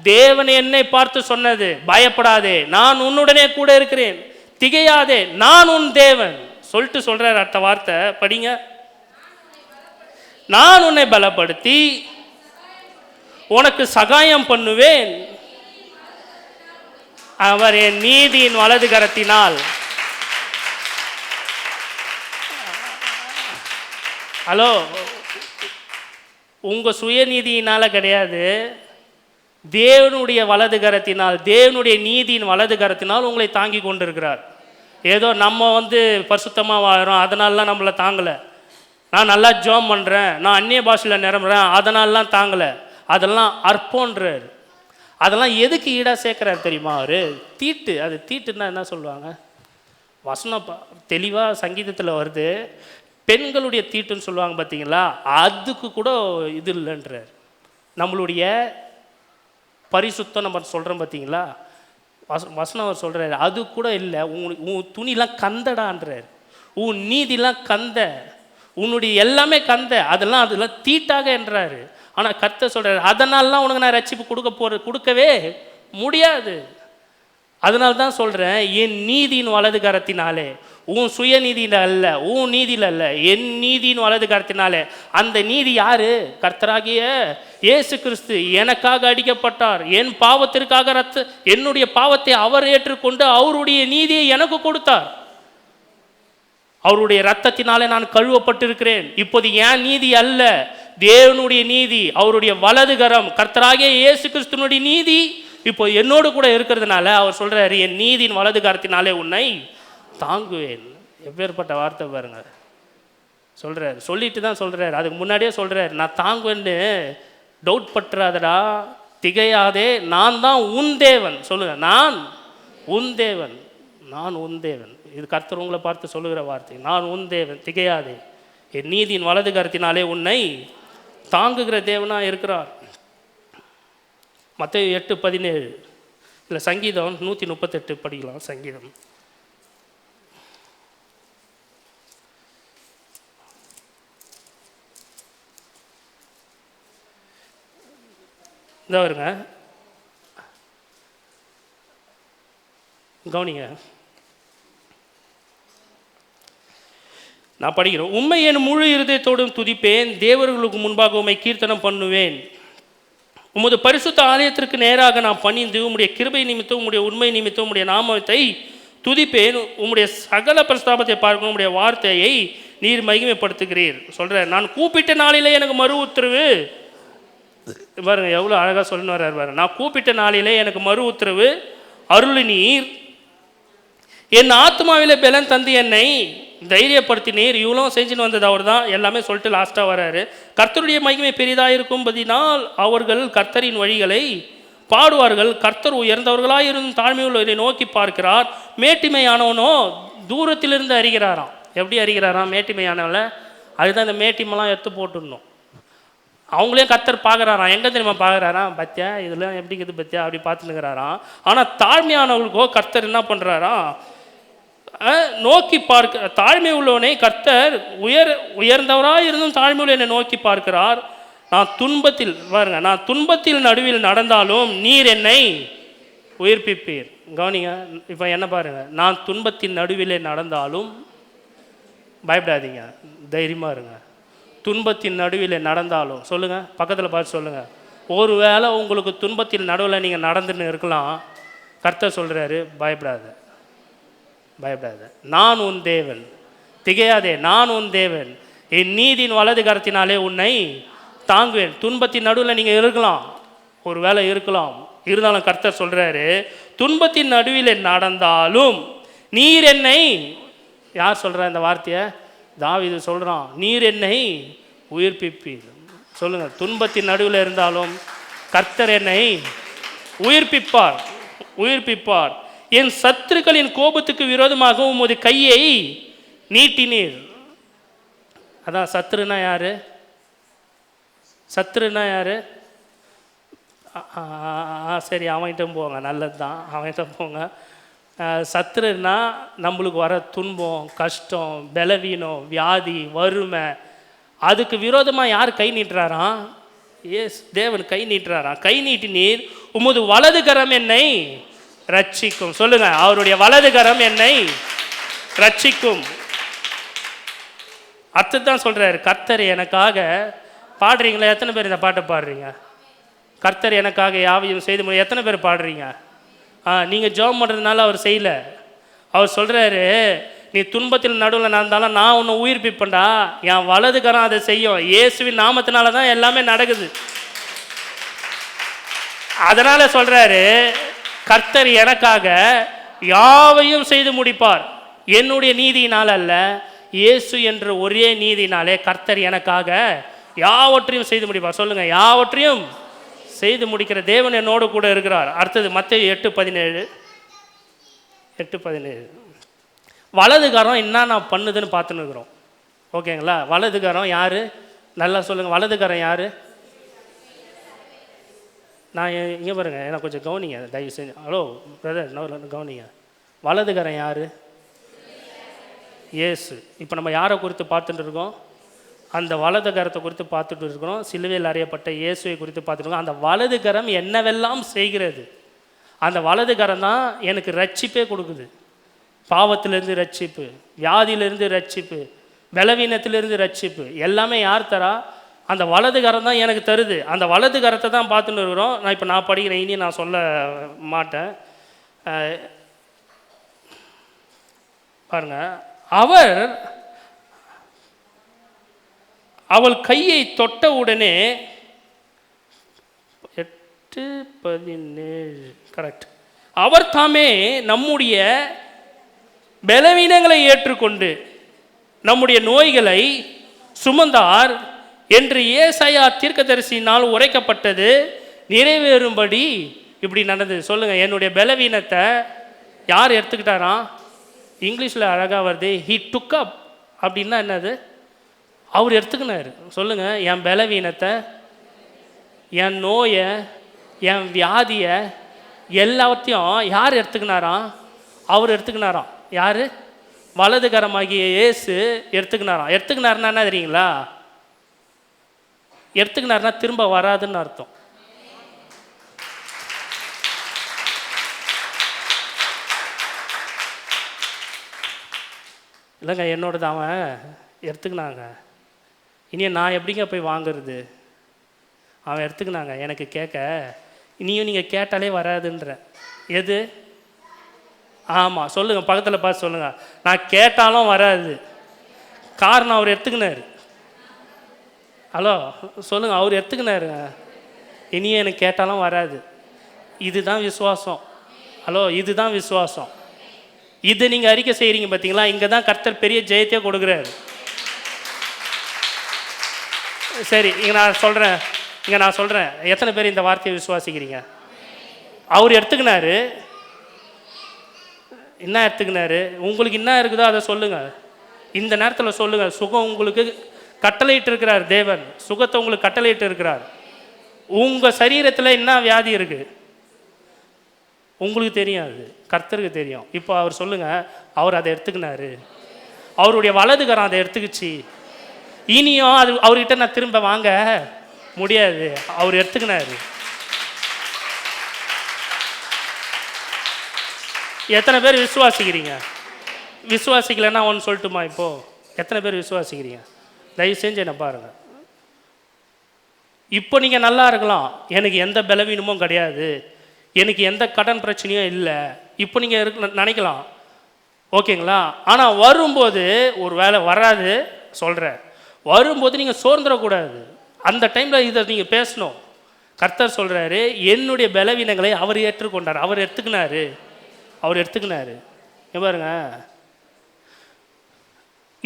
தேவன் என்னை பார்த்து சொன்னது. பயப்படாதே, நான் உன்னுடனே கூட இருக்கிறேன், திகையாதே, நான் உன் தேவன் சொல்லிட்டு சொல்கிறார். அடுத்த வார்த்தை படிங்க. நான் உன்னை பலப்படுத்தி உனக்கு சகாயம் பண்ணுவேன், அவர் என் நீதியின் வலது கரத்தினால். ஹலோ, உங்கள் சுயநீதியினால் கிடையாது, தேவனுடைய வலது கரத்தினால், தேவனுடைய நீதியின் வலது கரத்தினால் உங்களை தாங்கி கொண்டிருக்கிறார். ஏதோ நம்ம பரிசுத்தமாக வாழறோம் அதனாலலாம் நம்மளை தாங்கலை, நான் நல்லா ஜோம் பண்ணுறேன், நான் அந்நிய பாஷையில் நிரம்புறேன் அதனாலலாம் தாங்கலை. அதெல்லாம் அற்போன்றார். அதெல்லாம் எதுக்கு ஈடாக சேர்க்குறாரு தெரியுமா? அவர் தீட்டு. அது தீட்டுன்னா என்ன சொல்லுவாங்க? வசனம் தெளிவாக சங்கீதத்தில் வருது, பெண்களுடைய தீட்டுன்னு சொல்லுவாங்க பார்த்தீங்களா, அதுக்கு கூட இது இல்லைன்றார். நம்மளுடைய பரிசுத்தம் நம்ம சொல்கிறோம் பார்த்தீங்களா, வசனம் அவர் சொல்கிறாரு, அது கூட இல்லை, உன் துணிலாம் கந்தடான்றார், உன் நீதிலாம் கந்த, உன்னுடைய எல்லாமே கந்த, அதெல்லாம் தீட்டாக என்றாரு. ஆனால் கர்த்தர் சொல்கிறாரு, அதனாலலாம் உனக்கு நான் ரட்சிப்பு கொடுக்கவே முடியாது. அதனால தான் சொல்கிறேன், என் நீதியின் வலது கரத்தினாலே, உன் சுய நீதியில் அல்ல, உன் நீதியில் அல்ல, என் நீதியின் வலது கரத்தினாலே. அந்த நீதி யாரு? கர்த்தராகிய இயேசு கிறிஸ்து எனக்காக அடிக்கப்பட்டார், என் பாவத்திற்காக என்னுடைய பாவத்தை அவர் ஏற்றுக்கொண்டு அவருடைய நீதியை எனக்கு கொடுத்தார். அவருடைய இரத்தத்தினாலே நான் கழுவப்பட்டிருக்கிறேன். இப்போது என் நீதி அல்ல, தேவனுடைய நீதி, அவருடைய வலது கரம், கர்த்தராகிய இயேசு கிறிஸ்துனுடைய நீதி இப்போ என்னோடு கூட இருக்கிறதுனால அவர் சொல்கிறாரு, என் நீதியின் வலது கரத்தினாலே உன்னை தாங்குவேன். எப்பேற்பட்ட வார்த்தை பாருங்க. சொல்கிறார், சொல்லிட்டு தான் சொல்கிறார், அதுக்கு முன்னாடியே சொல்கிறார், நான் தாங்குவேன்னு டவுட் பற்றாதடா, திகையாதே, நான் தான் உன் தேவன். சொல்லுங்க, நான் உன் தேவன், நான் உன் தேவன். இது கர்த்தர் உங்களை பார்த்து சொல்லுகிற வார்த்தை. நான் உன் தேவன், திகையாதே, என் நீதியின் வலது கரத்தினாலே உன்னை தாங்குகிற தேவனாக இருக்கிறார். மத்தேயு 8:17 இல்லை, சங்கீதம் 138 படிக்கலாம். சங்கீதம் இந்த வருங்க, கவனிங்க, நான் படிக்கிறேன். உம்மை என் முழு இருதயத்தோடும் துதிப்பேன், தேவர்களுக்கு முன்பாக உம்மை கீர்த்தனம் பண்ணுவேன். உமது பரிசுத்த ஆலயத்திற்கு நேராக நான் பணிந்து உம்முடைய கிருபை நிமித்தம், உம்முடைய உண்மை நிமித்தம் உம்முடைய நாமத்தை துதிப்பேன். உம்முடைய சகல பிரஸ்தாபத்தை பார்க்கணும், உம்முடைய வார்த்தையை நீர் மகிமைப்படுத்துகிறீர். சொல்கிறேன், நான் கூப்பிட்ட நாளிலே எனக்கு மறு உத்தரவு பாருங்க, எவ்வளோ அழகாக சொல்லணும் வர்றாரு பாருங்க. நான் கூப்பிட்ட நாளிலே எனக்கு மறு உத்தரவு அருளினீர், என் ஆத்மாவிலே பலன் தந்து என்னை தைரியப்படுத்தினீர். இவ்வளோ செஞ்சுன்னு வந்தது அவர் தான். எல்லாமே சொல்லிட்டு லாஸ்ட்டாக வர்றாரு, கர்த்தருடைய மகிமை பெரிதாக இருக்கும்பதினால் அவர்கள் கர்த்தரின் வழிகளை பாடுவார்கள். கர்த்தர் உயர்ந்தவர்களாக இருந்தும் தாழ்மை உள்ளவரை நோக்கி பார்க்கிறார். மேட்டிமையானவனோ தூரத்திலிருந்து அறிகிறாராம். எப்படி அறிகிறாராம்? மேட்டிமையானவங்கள அதுதான் இந்த மேட்டிமெல்லாம் எடுத்து போட்டுடணும். அவங்களையும் கர்த்தர் பார்க்குறாராம். எங்கே தெரியுமா பார்க்குறாராம்? பத்தியா இதெல்லாம் எப்படி இருக்குது பத்தியா, அப்படி பார்த்துனுக்கிறாராம். ஆனால் தாழ்மையானவர்களுக்கோ கர்த்தர் என்ன பண்ணுறாராம்? நோக்கி பார்க்க, தாழ்மை உள்ளவனை கர்த்தர் உயர்ந்தவராக இருந்தும் தாழ்மை உள்ள என்னை நோக்கி பார்க்கிறார். நான் துன்பத்தில் பாருங்க, நான் துன்பத்தில் நடுவில் நடந்தாலும் நீர் என்னை உயிர்ப்பிப்பீர். கவனிங்க, இப்போ என்ன பாருங்க, நான் துன்பத்தின் நடுவிலே நடந்தாலும் பயப்படாதீங்க, தைரியமாக இருங்க. துன்பத்தின் நடுவில் நடந்தாலும், சொல்லுங்கள், பக்கத்தில் பார்த்து சொல்லுங்கள், ஒருவேளை உங்களுக்கு துன்பத்தின் நடுவில் நீங்கள் நடந்துன்னு இருக்கலாம், கர்த்தர் சொல்கிறாரு, பயப்படாத, பயப்படாத, நான் உன் தேவன், திகையாதே, நான் உன் தேவன், என் நீதியின் வலது கரத்தினாலே உன்னை தாங்குவேன். துன்பத்தின் நடுவில் நீங்கள் இருக்கலாம், ஒரு வேளை இருக்கலாம், இருந்தாலும் கர்த்தர் சொல்கிறாரு, துன்பத்தின் நடுவில் நடந்தாலும் நீர் என்னை, யார் சொல்கிறா இந்த வார்த்தையை? தாவீது சொல்கிறான், நீர் என்னை உயிர்ப்பிப்பீர். சொல்லுங்கள், துன்பத்தின் நடுவில் இருந்தாலும் கர்த்தர் என்னை உயிர்ப்பிப்பார், உயிர்ப்பிப்பார். என் சத்துருக்களின் கோபத்துக்கு விரோதமாக உமது கையை நீட்டினீர். அதான் சத்துருனா யாரு? சத்துருனா யாரு? சரி, அவன்கிட்ட போங்க, நல்லது தான், அவன்கிட்ட போங்க. சத்துருன்னா நம்மளுக்கு வர துன்பம், கஷ்டம், பலவீனம், வியாதி, வறுமை, அதுக்கு விரோதமாக யார் கை நீட்டுறாராம்? எஸ், தேவன் கை நீட்டுறாராம். கை நீட்டினீர், உமது வலது கரம் என்னை ரட்சிக்கும். சொல்லுங்க, அவருடைய வலது கரம் என்னை ரட்சிக்கும். அர்த்தத்தான் சொல்றாரு, கர்த்தர் எனக்காக. பாடுறீங்களா? எத்தனை பேர் இந்த பாட்டை பாடுறீங்க? கர்த்தர் எனக்காக யாவையும் செய்து முடியும். எத்தனை பேர் பாடுறீங்க? நீங்கள் ஜெபம் பண்ணுறதுனால அவர் செய்யலை. அவர் சொல்கிறாரு, நீ துன்பத்தில் நடுவில் நடந்தாலும் நான் உன்னை உயிர்ப்பிப்பேன்டா, என் வலது கரம் அதை செய்யும். இயேசுவின் நாமத்தினால தான் எல்லாமே நடக்குது. அதனால் சொல்கிறாரு, கர்த்தர் எனக்காக யாவையும் செய்து முடிப்பார். என்னுடைய நீதியினால் அல்ல, இயேசு என்ற ஒரே நீதினாலே கர்த்தர் எனக்காக யாவற்றையும் செய்து முடிப்பார். சொல்லுங்கள், யாவற்றையும் செய்து முடிக்கிற தேவன் என்னோடு கூட இருக்கிறார். அடுத்தது மத்தேயு 8:17 வலது கரம் என்ன பண்ணுதுன்னு பார்த்துன்னு இருக்கிறோம். ஓகேங்களா? வலது கரம் யார்? நல்லா சொல்லுங்கள், வலது கரம் யார்? நான் இங்கே பாருங்க, எனக்கு கொஞ்சம் கவனிங்க தயவு செஞ்சு. ஹலோ பிரதர், கவனிங்க. வலதுகரம் யார்? இயேசு. இப்போ நம்ம யாரை குறித்து பார்த்துட்டு இருக்கோம்? அந்த வலது கரத்தை குறித்து பார்த்துட்டு இருக்கிறோம். சிலுவையில் அறையப்பட்ட இயேசுவை குறித்து பார்த்துட்டு இருக்கோம். அந்த வலது கரம் என்னவெல்லாம் செய்கிறது? அந்த வலது கரம் தான் எனக்கு ரட்சிப்பே கொடுக்குது. பாவத்திலேருந்து ரட்சிப்பு, வியாதியிலேருந்து ரட்சிப்பு, பலவீனத்திலேருந்து ரட்சிப்பு, எல்லாமே யார் தரா? அந்த வலது கரம் தான் எனக்கு தருது. அந்த வலது கரத்தை தான் பார்த்துன்னு இருக்கிறோம். நான் படிக்கிறேன், இனி நான் சொல்ல மாட்டேன். பாருங்க, அவள் கையை தொட்ட உடனே 8:17 கரெக்ட். அவர் தாமே நம்முடைய பலவீனங்களை ஏற்றுக்கொண்டு நம்முடைய நோய்களை சுமந்தார் என்று ஏசாயா தீர்க்கதரிசியினால் உரைக்கப்பட்டது நிறைவேறும்படி இப்படி நடந்தது. சொல்லுங்க, என்னுடைய பலவீனத்தை யார் எடுத்துக்கிட்டாராம்? இங்கிலீஷில் அழகாக வருது, ஹீ டுக் அப். அப்படின்னா என்னது? அவர் எடுத்துக்கினார். சொல்லுங்க, என் பலவீனத்தை, என் நோயை, என் வியாதியை எல்லாத்தையும் யார் எடுத்துக்கினாராம்? அவர் எடுத்துக்கினாராம். யார்? வலதுகரமாகிய இயேசு எடுத்துக்கினாராம். எடுத்துக்கினாருன்னா என்ன தெரியுங்களா? எடுத்துக்கினாருன்னா திரும்ப வராதுன்னு அர்த்தம். இல்லைங்க, என்னோடது அவன் எடுத்துக்கினாங்க. இனி நான் எப்படிங்க போய் வாங்குறது? அவன் எடுத்துக்கினாங்க. எனக்கு கேட்க இனியும் நீங்கள் கேட்டாலே வராதுன்ற. எது? ஆமாம், சொல்லுங்கள், பக்கத்தில் பார்த்து சொல்லுங்கள். நான் கேட்டாலும் வராது. காரணம் அவர் எடுத்துக்கினார். ஹலோ சொல்லுங்கள், அவர் எடுத்துக்கினாரு. இனியும் எனக்கு கேட்டாலும் வராது. இதுதான் விசுவாசம். ஹலோ, இதுதான் விசுவாசம். இது நீங்கள் அறிக்கை செய்கிறீங்க பார்த்தீங்களா? இங்கே தான் கர்த்தர் பெரிய ஜெயத்தையே கொடுக்குறாரு. சரி, இங்கே நான் சொல்கிறேன், எத்தனை பேர் இந்த வார்த்தையை விசுவாசிக்கிறீங்க? அவர் எடுத்துக்கினாரு. என்ன எடுத்துக்கினாரு? உங்களுக்கு என்ன இருக்குதோ அதை சொல்லுங்கள். இந்த நேரத்தில் சொல்லுங்கள். சுகம் உங்களுக்கு கட்டளையிட்டு இருக்கிறார் தேவன். சுகத்தை உங்களுக்கு கட்டளையிட்டு இருக்கிறார். உங்கள் சரீரத்தில் என்ன வியாதி இருக்குது உங்களுக்கு தெரியாது, கர்த்தருக்கு தெரியும். இப்போ அவர் சொல்லுங்கள், அவர் அதை எடுத்துக்கினாரு. அவருடைய வலதுகரம் அதை எடுத்துக்கிச்சு. இனியும் அது அவர்கிட்ட நான் திரும்ப வாங்க முடியாது. அவர் எடுத்துக்கினாரு. எத்தனை பேர் விசுவாசிக்கிறீங்க? விசுவாசிக்கலைன்னா ஒன்று சொல்லட்டுமா? இப்போது எத்தனை பேர் விசுவாசிக்கிறீங்க? தயவு செஞ்சு என்ன பாருங்கள். இப்போ நீங்கள் நல்லா இருக்கலாம், எனக்கு எந்த பலவீனமும் கிடையாது, எனக்கு எந்த கடன் பிரச்சனையும் இல்லை, இப்போ நீங்கள் நினைக்கலாம், ஓகேங்களா? ஆனால் வரும்போது ஒரு வேலை வராது சொல்கிறேன். வரும்போது நீங்கள் சோர்ந்துடக்கூடாது. அந்த டைமில் இதை நீங்கள் பேசணும். கர்த்தர் சொல்கிறாரு, என்னுடைய பலவீனங்களை அவர் ஏற்றுக்கொண்டார். அவர் எடுத்துக்கினாரு. பாருங்க,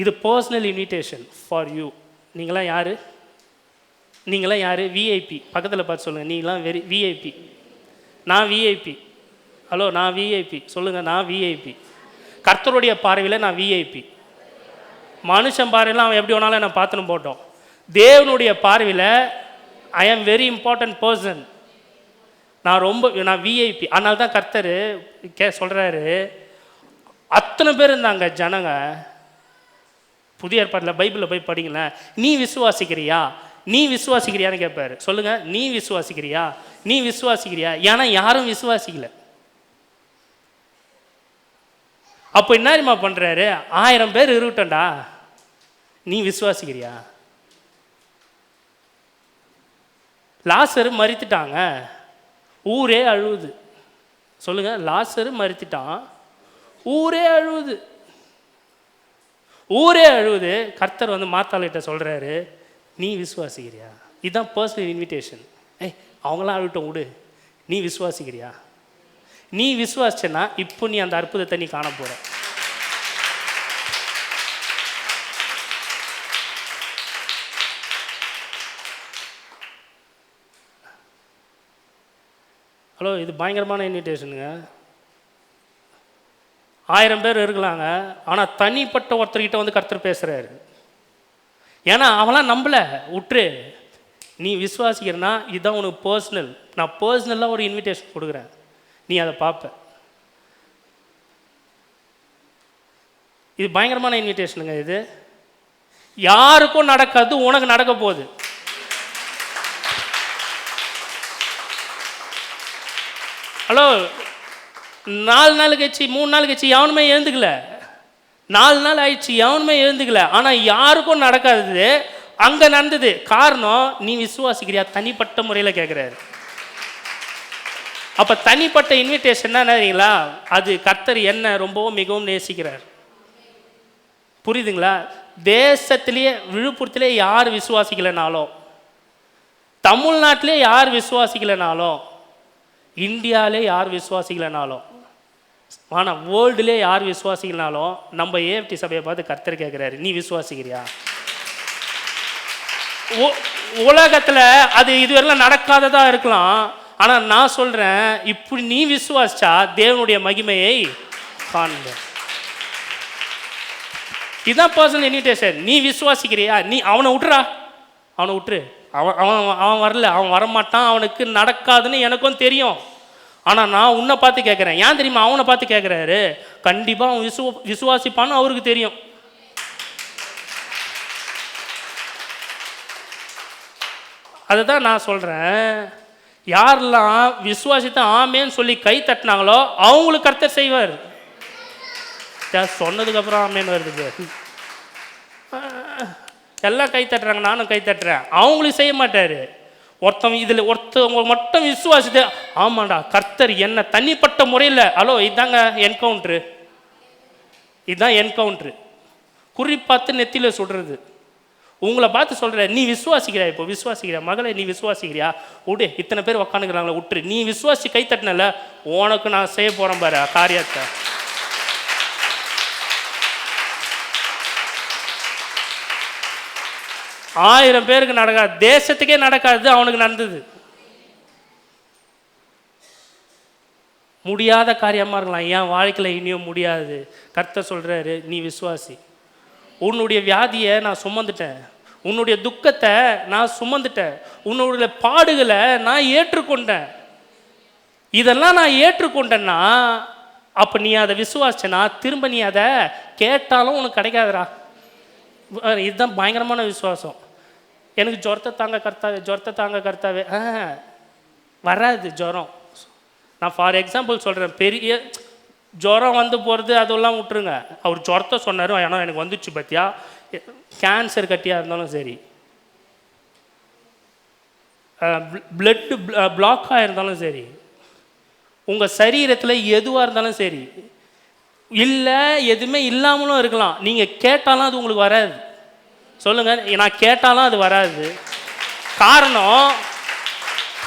இது பர்சனல் இன்விடேஷன் ஃபார் யூ. நீங்களாம் யார்? விஐபி. பக்கத்தில் பார்த்து சொல்லுங்கள், நீங்களாம் விஐபி. நான் விஐபி. ஹலோ, நான் விஐபி. சொல்லுங்கள், நான் விஐபி. கர்த்தருடைய பார்வையில் நான் விஐபி. மனுஷன் பார்வையில் அவன் எப்படி வேணாலும் நான் பார்த்துன்னு போட்டோம். தேவனுடைய பார்வையில் ஐ ஆம் வெரி இம்பார்ட்டன்ட் பர்சன். நான் விஐபி. அதனால தான் கர்த்தர் சொல்கிறாரு, அத்தனை பேர் இருந்தாங்க ஜனங்க. புதிய ஏற்பாட்டில் பைபிளில் போய் படிங்களேன். நீ விசுவாசிக்கிறியான்னு கேட்பாரு. சொல்லுங்கள், நீ விசுவாசிக்கிறியா? ஏன்னா யாரும் விசுவாசிக்கல. அப்போ என்னமா பண்ணுறாரு? 1000 பேர் இருக்கட்டா, நீ விசுவாசிக்கிறியா? லாசரு மரித்துட்டாங்க, ஊரே அழுவுது. சொல்லுங்க, லாசரு மரித்துட்டான், ஊரே அழுவுது. கர்த்தர் வந்து மாத்தாளிட்ட சொல்கிறாரு, நீ விசுவாசிக்கிறியா? இதுதான் பர்சனல் இன்விடேஷன். அவங்களாம் அழுவிட்டோம், விடு. நீ விசுவாசிக்கிறியா? நீ விசுவாசிச்சனா இப்போ நீ அந்த அற்புதத்தை நீ காண போகிற. ஹலோ, இது பயங்கரமான இன்விடேஷனுங்க. 1000 பேர் இருக்கலாங்க, ஆனால் தனிப்பட்ட ஒருத்தர்கிட்ட வந்து கர்த்தர் பேசுகிறாரு. ஏன்னா அவன்லாம் நம்பலை, விட்டுரு. நீ விசுவாசிக்கிறனா இதுதான் உனக்கு பர்சனல். நான் பர்சனலாக ஒரு இன்விடேஷன் கொடுக்குறேன், நீ அதை பார்ப்ப. இது பயங்கரமான இன்விடேஷனுங்க. இது யாருக்கும் நடக்காது, உனக்கு நடக்க போகுது. ஹலோ, 4 நாள் கழிச்சு 3 நாள் கழிச்சு எவனுமே எழுந்துக்கல, 4 நாள் ஆயிடுச்சு எவனுமே எழுந்துக்கல. ஆனால் யாருக்கும் நடக்காதது அங்கே நடந்தது. காரணம், நீ விசுவாசிக்கிறியா? தனிப்பட்ட முறையில் கேட்குறாரு. அப்போ தனிப்பட்ட இன்விடேஷன் என்னங்களா, அது கர்த்தர் என்ன ரொம்பவும் மிகவும் நேசிக்கிறார். புரியுதுங்களா? தேசத்திலேயே விழுப்புரத்திலே யார் விசுவாசிக்கலைனாலும், தமிழ்நாட்டிலே யார் விசுவாசிக்கலைனாலும், இந்தியாவிலே யார் விசுவாசிக்கலைனாலும், ஆனால் வேர்ல்டுலே யார் விசுவாசிக்கலனாலும், நம்ம ஏஎஃப்டி சபையை பார்த்து கர்த்தர் கேட்குறாரு, நீ விசுவாசிக்கிறியா? உலகத்தில் அது இதுவரையிலும் நடக்காததாக இருக்கலாம். ஆனால் நான் சொல்கிறேன், இப்படி நீ விசுவாசிச்சா தேவனுடைய மகிமையை காண்ப. இதுதான் பர்சனல் இன்விடேஷன். நீ விசுவாசிக்கிறியா? நீ அவனை விட்டுறா, அவனை விட்டுரு. அவன் வரல, அவன் வரமாட்டான், அவனுக்கு நடக்காதுன்னு எனக்கும் தெரியும். ஆனால் நான் உன்னை பார்த்து கேட்குறேன். ஏன் தெரியுமா? அவனை பார்த்து கேட்குறாரு. கண்டிப்பாக அவன் விசுவாசிப்பான்னு அவருக்கு தெரியும். அதை தான் நான் சொல்கிறேன். யாரெல்லாம் விசுவாசித்த ஆமேன்னு சொல்லி கை தட்டினாங்களோ அவங்களுக்கு கர்த்தர் செய்வார். சொன்னதுக்கப்புறம் ஆமேன்னு வருது. எல்லாம் கை தட்டுறாங்க, நானும் கை தட்டுறேன். அவங்களுக்கு செய்ய மாட்டார். ஒருத்தவங்க மட்டும் விசுவாசித்து, ஆமாண்டா கர்த்தர் என்ன தனிப்பட்ட முறையில், ஹலோ இதாங்க என்கவுண்ட்ரு, இதுதான் என்கவுண்ட்ரு. குறி பார்த்து நெத்தியில் சொல்கிறது. உங்களை பார்த்து சொல்கிற, நீ விசுவாசிக்கிறியா? இப்போ விசுவாசிக்கிறியா? மகளே நீ விசுவாசிக்கிறியா? விடு, இத்தனை பேர் உக்காந்துக்கிறாங்களா, விட்டுரு. நீ விசுவாசி கை தட்டினல, உனக்கு நான் செய்ய போகிறேன் பாரு காரியத்தை. ஆயிரம் பேருக்கு நடக்காது, தேசத்துக்கே நடக்காது, அவனுக்கு நடந்தது. முடியாத காரியமாக இருக்கலாம், என் வாழ்க்கையில் இனியும் முடியாது. கர்த்தர் சொல்கிறாரு, நீ விசுவாசி. உன்னுடைய வியாதியை நான் சுமந்துட்டேன், உன்னுடைய துக்கத்தை நான் சுமந்துட்டேன், உன்னுடைய பாடுகளை நான் ஏற்றுக்கொண்டேன். இதெல்லாம் நான் ஏற்றுக்கொண்டேன்னா அப்போ நீ அதை விசுவாசிச்சனா திரும்ப நீ அதை கேட்டாலும் உனக்கு கிடைக்காதுடா. இதுதான் பயங்கரமான விசுவாசம். எனக்கு ஜுரத்தை தாங்க கர்த்தாவே, ஜுரத்தை தாங்க கர்த்தாவே, வராது ஜுரம். நான் ஃபார் எக்ஸாம்பிள் சொல்கிறேன், பெரிய ஜுரம் வந்து போகிறது அதெல்லாம் விட்டுருங்க. அவர் ஜுரத்தை சொன்னார், ஏன்னா எனக்கு வந்துச்சு பார்த்தியா. கேன்சர் கட்டியாக இருந்தாலும் சரி, பிளட்டு பிளாக்காக இருந்தாலும் சரி, உங்கள் சரீரத்தில் எதுவாக இருந்தாலும் சரி, இல்லை எதுவுமே இல்லாமலும் இருக்கலாம், நீங்கள் கேட்டாலும் அது உங்களுக்கு வராது. சொல்லுங்கள், நான் கேட்டாலும் அது வராது.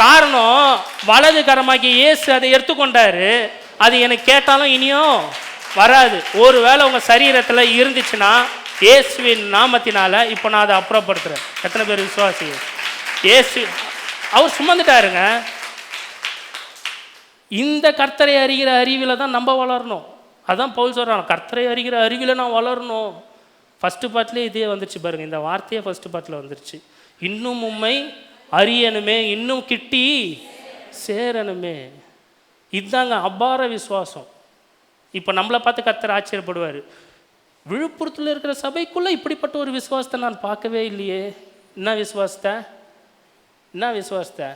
காரணம் வலது கரமாக்கி இயேசு அதை எடுத்துக்கொண்டாரு. அது எனக்கு கேட்டாலும் இனியும் வராது. ஒருவேளை உங்கள் சரீரத்தில் இருந்துச்சுன்னா இயேசுவின் நாமத்தினால இப்போ நான் அதை அப்புறப்படுத்துகிறேன். எத்தனை பேர் விசுவாசி? இயேசு அவர் சுமந்துட்டாருங்க. இந்த கர்த்தரை அறிகிற அறிவில் தான் நம்ம வளரணும். அதான் பவுல் சொல்கிறான், கர்த்தரை அறிகிற அறிவில் நான் வளரணும். ஃபஸ்ட்டு பாட்டிலே இதே வந்துருச்சு பாருங்கள், இந்த வார்த்தையே ஃபஸ்ட்டு பாட்டில் வந்துருச்சு. இன்னும் உம்மை அறியணுமே, இன்னும் கிட்டி சேரணுமே. இதுதாங்க அபார விசுவாசம். இப்போ நம்மளை பார்த்து கர்த்தர் ஆச்சரியப்படுவார். விழுப்புரத்தில் இருக்கிற சபைக்குள்ளே இப்படிப்பட்ட ஒரு விசுவாசத்தை நான் பார்க்கவே இல்லையே. என்ன விசுவாசத்தை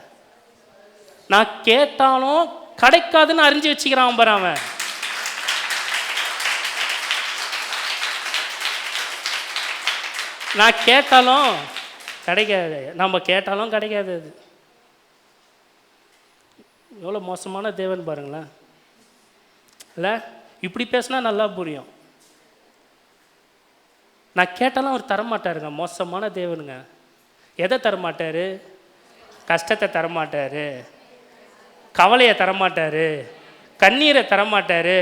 நான் கேட்டாலும் கிடைக்காதுன்னு அறிஞ்சு வச்சுக்கிறான் பாரு அவன். நான் கேட்டாலும் கிடைக்காது, நம்ம கேட்டாலும் கிடைக்காது. அது எவ்வளோ மோசமான தேவன் பாருங்களேன். இல்லை இப்படி பேசினா நல்லா புரியும். நான் கேட்டாலும் அவர் தரமாட்டாருங்க. மோசமான தேவனுங்க. எதை தரமாட்டார்? கஷ்டத்தை தரமாட்டார், கவலையை தரமாட்டார், கண்ணீரை தரமாட்டார்,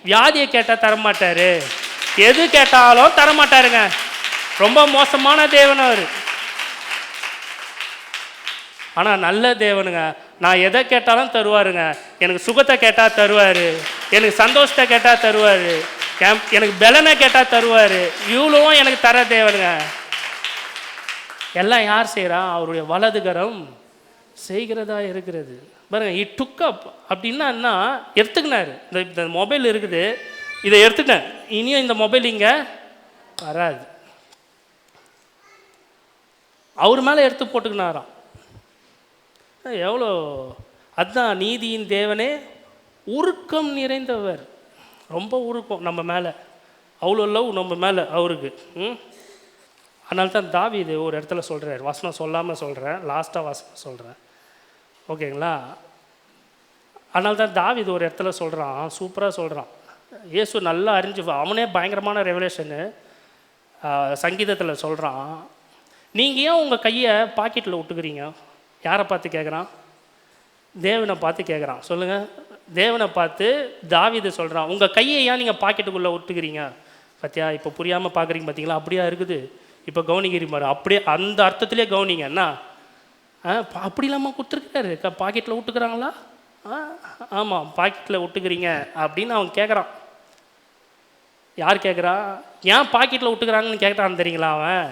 வியாதியை கேட்டால் தரமாட்டார், எது கேட்டாலும் தரமாட்டாருங்க. ரொம்ப மோசமான தேவன் அவர். ஆனால் நல்ல தேவனுங்க. நான் எதை கேட்டாலும் தருவாருங்க. எனக்கு சுகத்தை கேட்டால் தருவார், எனக்கு சந்தோஷத்தை கேட்டால் தருவார், எனக்கு பலனை கேட்டால் தருவார். இவ்வளவும் எனக்கு தர தேவனுங்க. எல்லாம் யார் செய்கிறா? அவருடைய வலதுகரம் செய்கிறதா இருக்கிறது. பாருங்க, இட் டுக் அப் அப்படின்னா என்ன? எடுத்துக்கினார். இந்த மொபைல் இருக்குது, இதை எடுத்துட்டேன், இனியும் இந்த மொபைல் இங்கே வராது. அவர் மேலே எடுத்து போட்டுக்கினாராம். எவ்வளோ! அதுதான் நீதியின் தேவனே உருக்கம் நிறைந்தவர். ரொம்ப உருக்கம் நம்ம மேலே, அவ்வளோ லவ் நம்ம மேலே அவருக்கு. அதனால தான் தாவீது ஒரு இடத்துல சொல்கிறார், வசனம் சொல்லாமல் சொல்கிறேன், லாஸ்ட்டாக வசனம் சொல்கிறேன், ஓகேங்களா? அதனால தான் தாவீது ஒரு இடத்துல சொல்கிறான், சூப்பராக சொல்கிறான். இயேசு நல்லா அறிஞ்சு, அவனே பயங்கரமான ரெவலேஷனு சங்கீதத்தில் சொல்கிறான். நீங்கள் ஏன் உங்கள் கையை பாக்கெட்டில் விட்டுக்கிறீங்க? யாரை பார்த்து கேட்குறான்? தேவனை பார்த்து கேட்குறான். சொல்லுங்கள், தேவனை பார்த்து தாவீது சொல்கிறான், உங்கள் கையை ஏன் நீங்கள் பாக்கெட்டுக்குள்ளே விட்டுக்கிறீங்க? பார்த்தியா, இப்போ புரியாமல் பார்க்குறீங்க பார்த்தீங்களா? அப்படியா இருக்குது. இப்போ கவனிக்கிறீ பாரு, அப்படியே அந்த அர்த்தத்திலே கவனிங்க. என்ன அப்படி இல்லாமல் கொடுத்துருக்காரு, பாக்கெட்டில் விட்டுக்கிறாங்களா? ஆமாம், பாக்கெட்டில் விட்டுக்கிறீங்க அப்படின்னு அவன் கேட்குறான். யார் கேட்குறா? ஏன் பாக்கெட்டில் விட்டுக்கிறாங்கன்னு கேட்குறான்னு தெரியுங்களா? அவன்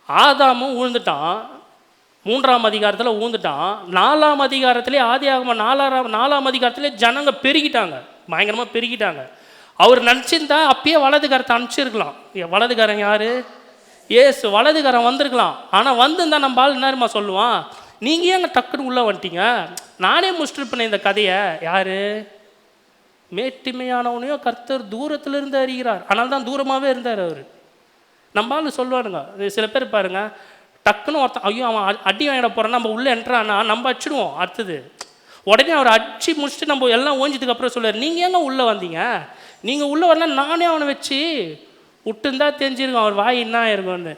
ஆதாமும் ஊழ்ந்துட்டான், 3ஆம் அதிகாரத்தில் ஊழ்ந்துட்டான். 4ஆம் அதிகாரத்திலே, ஆதியாகமம் 4ஆம் அதிகாரத்திலே ஜனங்க பெருகிட்டாங்க, பயங்கரமாக பெருகிட்டாங்க. அவர் நினச்சிருந்தா அப்பயே வலதுகாரத்தை அனுப்பிச்சிருக்கலாம். வலதுகாரன் யார்? ஏசு. வலதுகாரன் வந்திருக்கலாம். ஆனால் வந்துருந்தா நம்ம ஆள் என்னமா சொல்லுவான்? நீங்கள் ஏங்க டக்குன்னு உள்ளே வந்துட்டீங்க, நானே முடிச்சிருப்பேன் இந்த கதையை. யார்? மேட்டிமையானவனையோ கர்த்தர் தூரத்திலிருந்து அறிகிறார். ஆனால் தான் தூரமாகவே இருந்தார் அவர். நம்ம ஆள் சொல்லுவானுங்க. சில பேர் பாருங்க, டக்குன்னு ஒருத்தன் ஐயோ அவன் அடி வாங்கிட போகிறான், நம்ம உள்ளே என்ட்ரானா நம்ம அடிச்சிடுவோம். அடுத்தது உடனே அவர் அடிச்சு முடிச்சுட்டு நம்ம எல்லாம் ஓஞ்சதுக்கு அப்புறம் சொல்லுவார், நீங்கள் ஏங்க உள்ளே வந்தீங்க? நீங்கள் உள்ளே வரலாம், நானே அவனை வச்சு விட்டுருந்தா தெரிஞ்சிருக்கோம் அவர் வாய் என்ன இருக்கும்னு.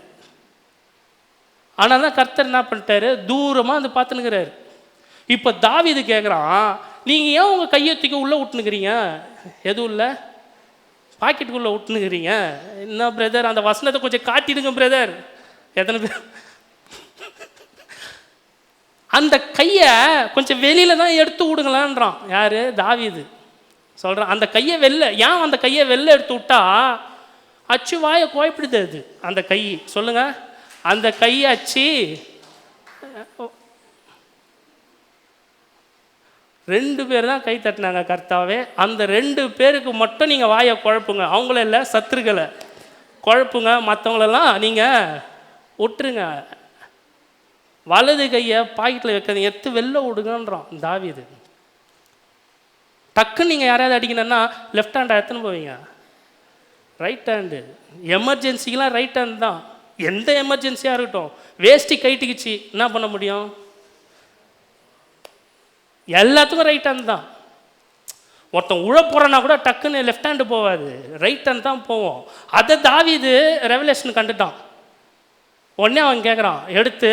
ஆனால் தான் கர்த்தர் என்ன பண்ணிட்டாரு? தூரமாக வந்து பார்த்துனுக்கிறாரு. இப்போ தாவீது கேட்குறான், நீங்கள் ஏன் உங்கள் கையை தூக்கி உள்ளே விட்டுனுக்கிறீங்க? எதுவும் இல்லை, பாக்கெட்டுக்குள்ளே விட்டுனுக்கிறீங்க. என்ன பிரதர், அந்த வசனத்தை கொஞ்சம் காட்டிடுங்க பிரதர். எத்தனை பேர் அந்த கையை கொஞ்சம் வெளியில் தான் எடுத்து விடுங்களான்றான். யார்? தாவீது சொல்கிறான். அந்த கையை வெளில, ஏன் அந்த கையை வெளில எடுத்து விட்டா அச்சு வாயை குழப்பிடுது அது அந்த கை. சொல்லுங்கள், அந்த கையை அச்சு 2 பேர் தான் கை தட்டினாங்க கர்த்தாவே. அந்த 2 பேருக்கு மட்டும் நீங்கள் வாயை குழப்புங்க, அவங்கள இல்லை சத்துருக்களை குழப்புங்க, மற்றவங்களெல்லாம் நீங்கள் விட்டுருங்க. வலது கையை பாக்கெட்டில் வைக்காதீங்க, எடுத்து வெளில விடுங்கன்றான் தாவீது. டக்குன்னு நீங்கள் யாரையாவது அடிக்கணும்னா லெஃப்ட் ஹேண்டை எடுத்துன்னு போவீங்க, ரைட் ஹேண்டு. எமர்ஜென்சிக்கெலாம் ரைட் ஹேண்ட் தான். எந்த எமர்ஜென்சியாக இருக்கட்டும், வேஷ்டி கைட்டுக்குச்சு என்ன பண்ண முடியும்? எல்லாத்துக்கும் ரைட் ஹேண்ட் தான். ஒருத்தன் உழ போகிறனா கூட டக்குன்னு லெஃப்ட் ஹேண்டு போகாது, ரைட் ஹேண்ட் தான் போவோம். அதை தாவீது ரெவலேஷன் கண்டுட்டான். உடனே அவன் கேட்குறான், எடுத்து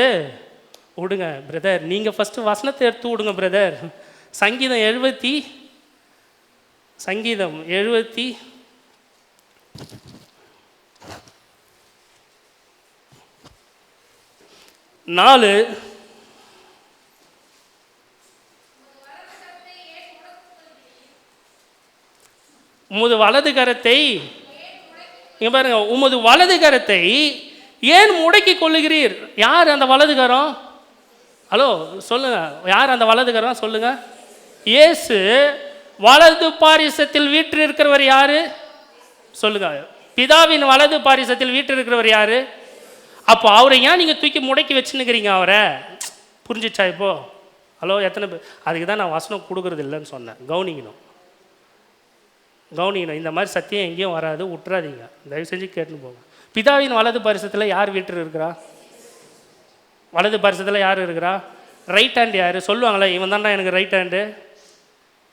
விடுங்க பிரதர், நீங்கள் ஃபஸ்ட்டு வசனத்தை எடுத்து விடுங்க பிரதர். சங்கீதம் 74 உமது வலது கரத்தை, இங்க பாருங்க, உமது வலது கரத்தை ஏன் முடக்கி கொள்ளுகிறீர்? யார் அந்த வலது கரம்? ஹலோ சொல்லுங்க, யார் அந்த வலது கரம்? சொல்லுங்க. இயேசு. வலது பாரிசத்தில் வீற்று இருக்கிறவர் யாரு? சொல்லுங்க. பிதாவின் வலது பாரிசத்தில் வீற்று இருக்கிறவர் யாரு? அப்போ அவரை ஏன் நீங்கள் தூக்கி முடக்கி வச்சுன்னுக்கிறீங்க அவரை? புரிஞ்சிச்சா இப்போ? ஹலோ, எத்தனை பேர்? அதுக்கு தான் நான் வசனம் கொடுக்குறது இல்லைன்னு சொன்னேன். கவனிக்கணும். இந்த மாதிரி சத்தியம் எங்கேயும் வராது, விட்டுறாதீங்க, தயவு செஞ்சு கேட்டுன்னு போங்க. பிதாவின் வலது பரிசத்தில் யார் வீட்டு இருக்கிறா? வலது பரிசத்தில் யார் இருக்கிறா? ரைட் ஹேண்ட் யார்? சொல்லுவாங்களே, இவன் தான்டா எனக்கு ரைட் ஹேண்டு.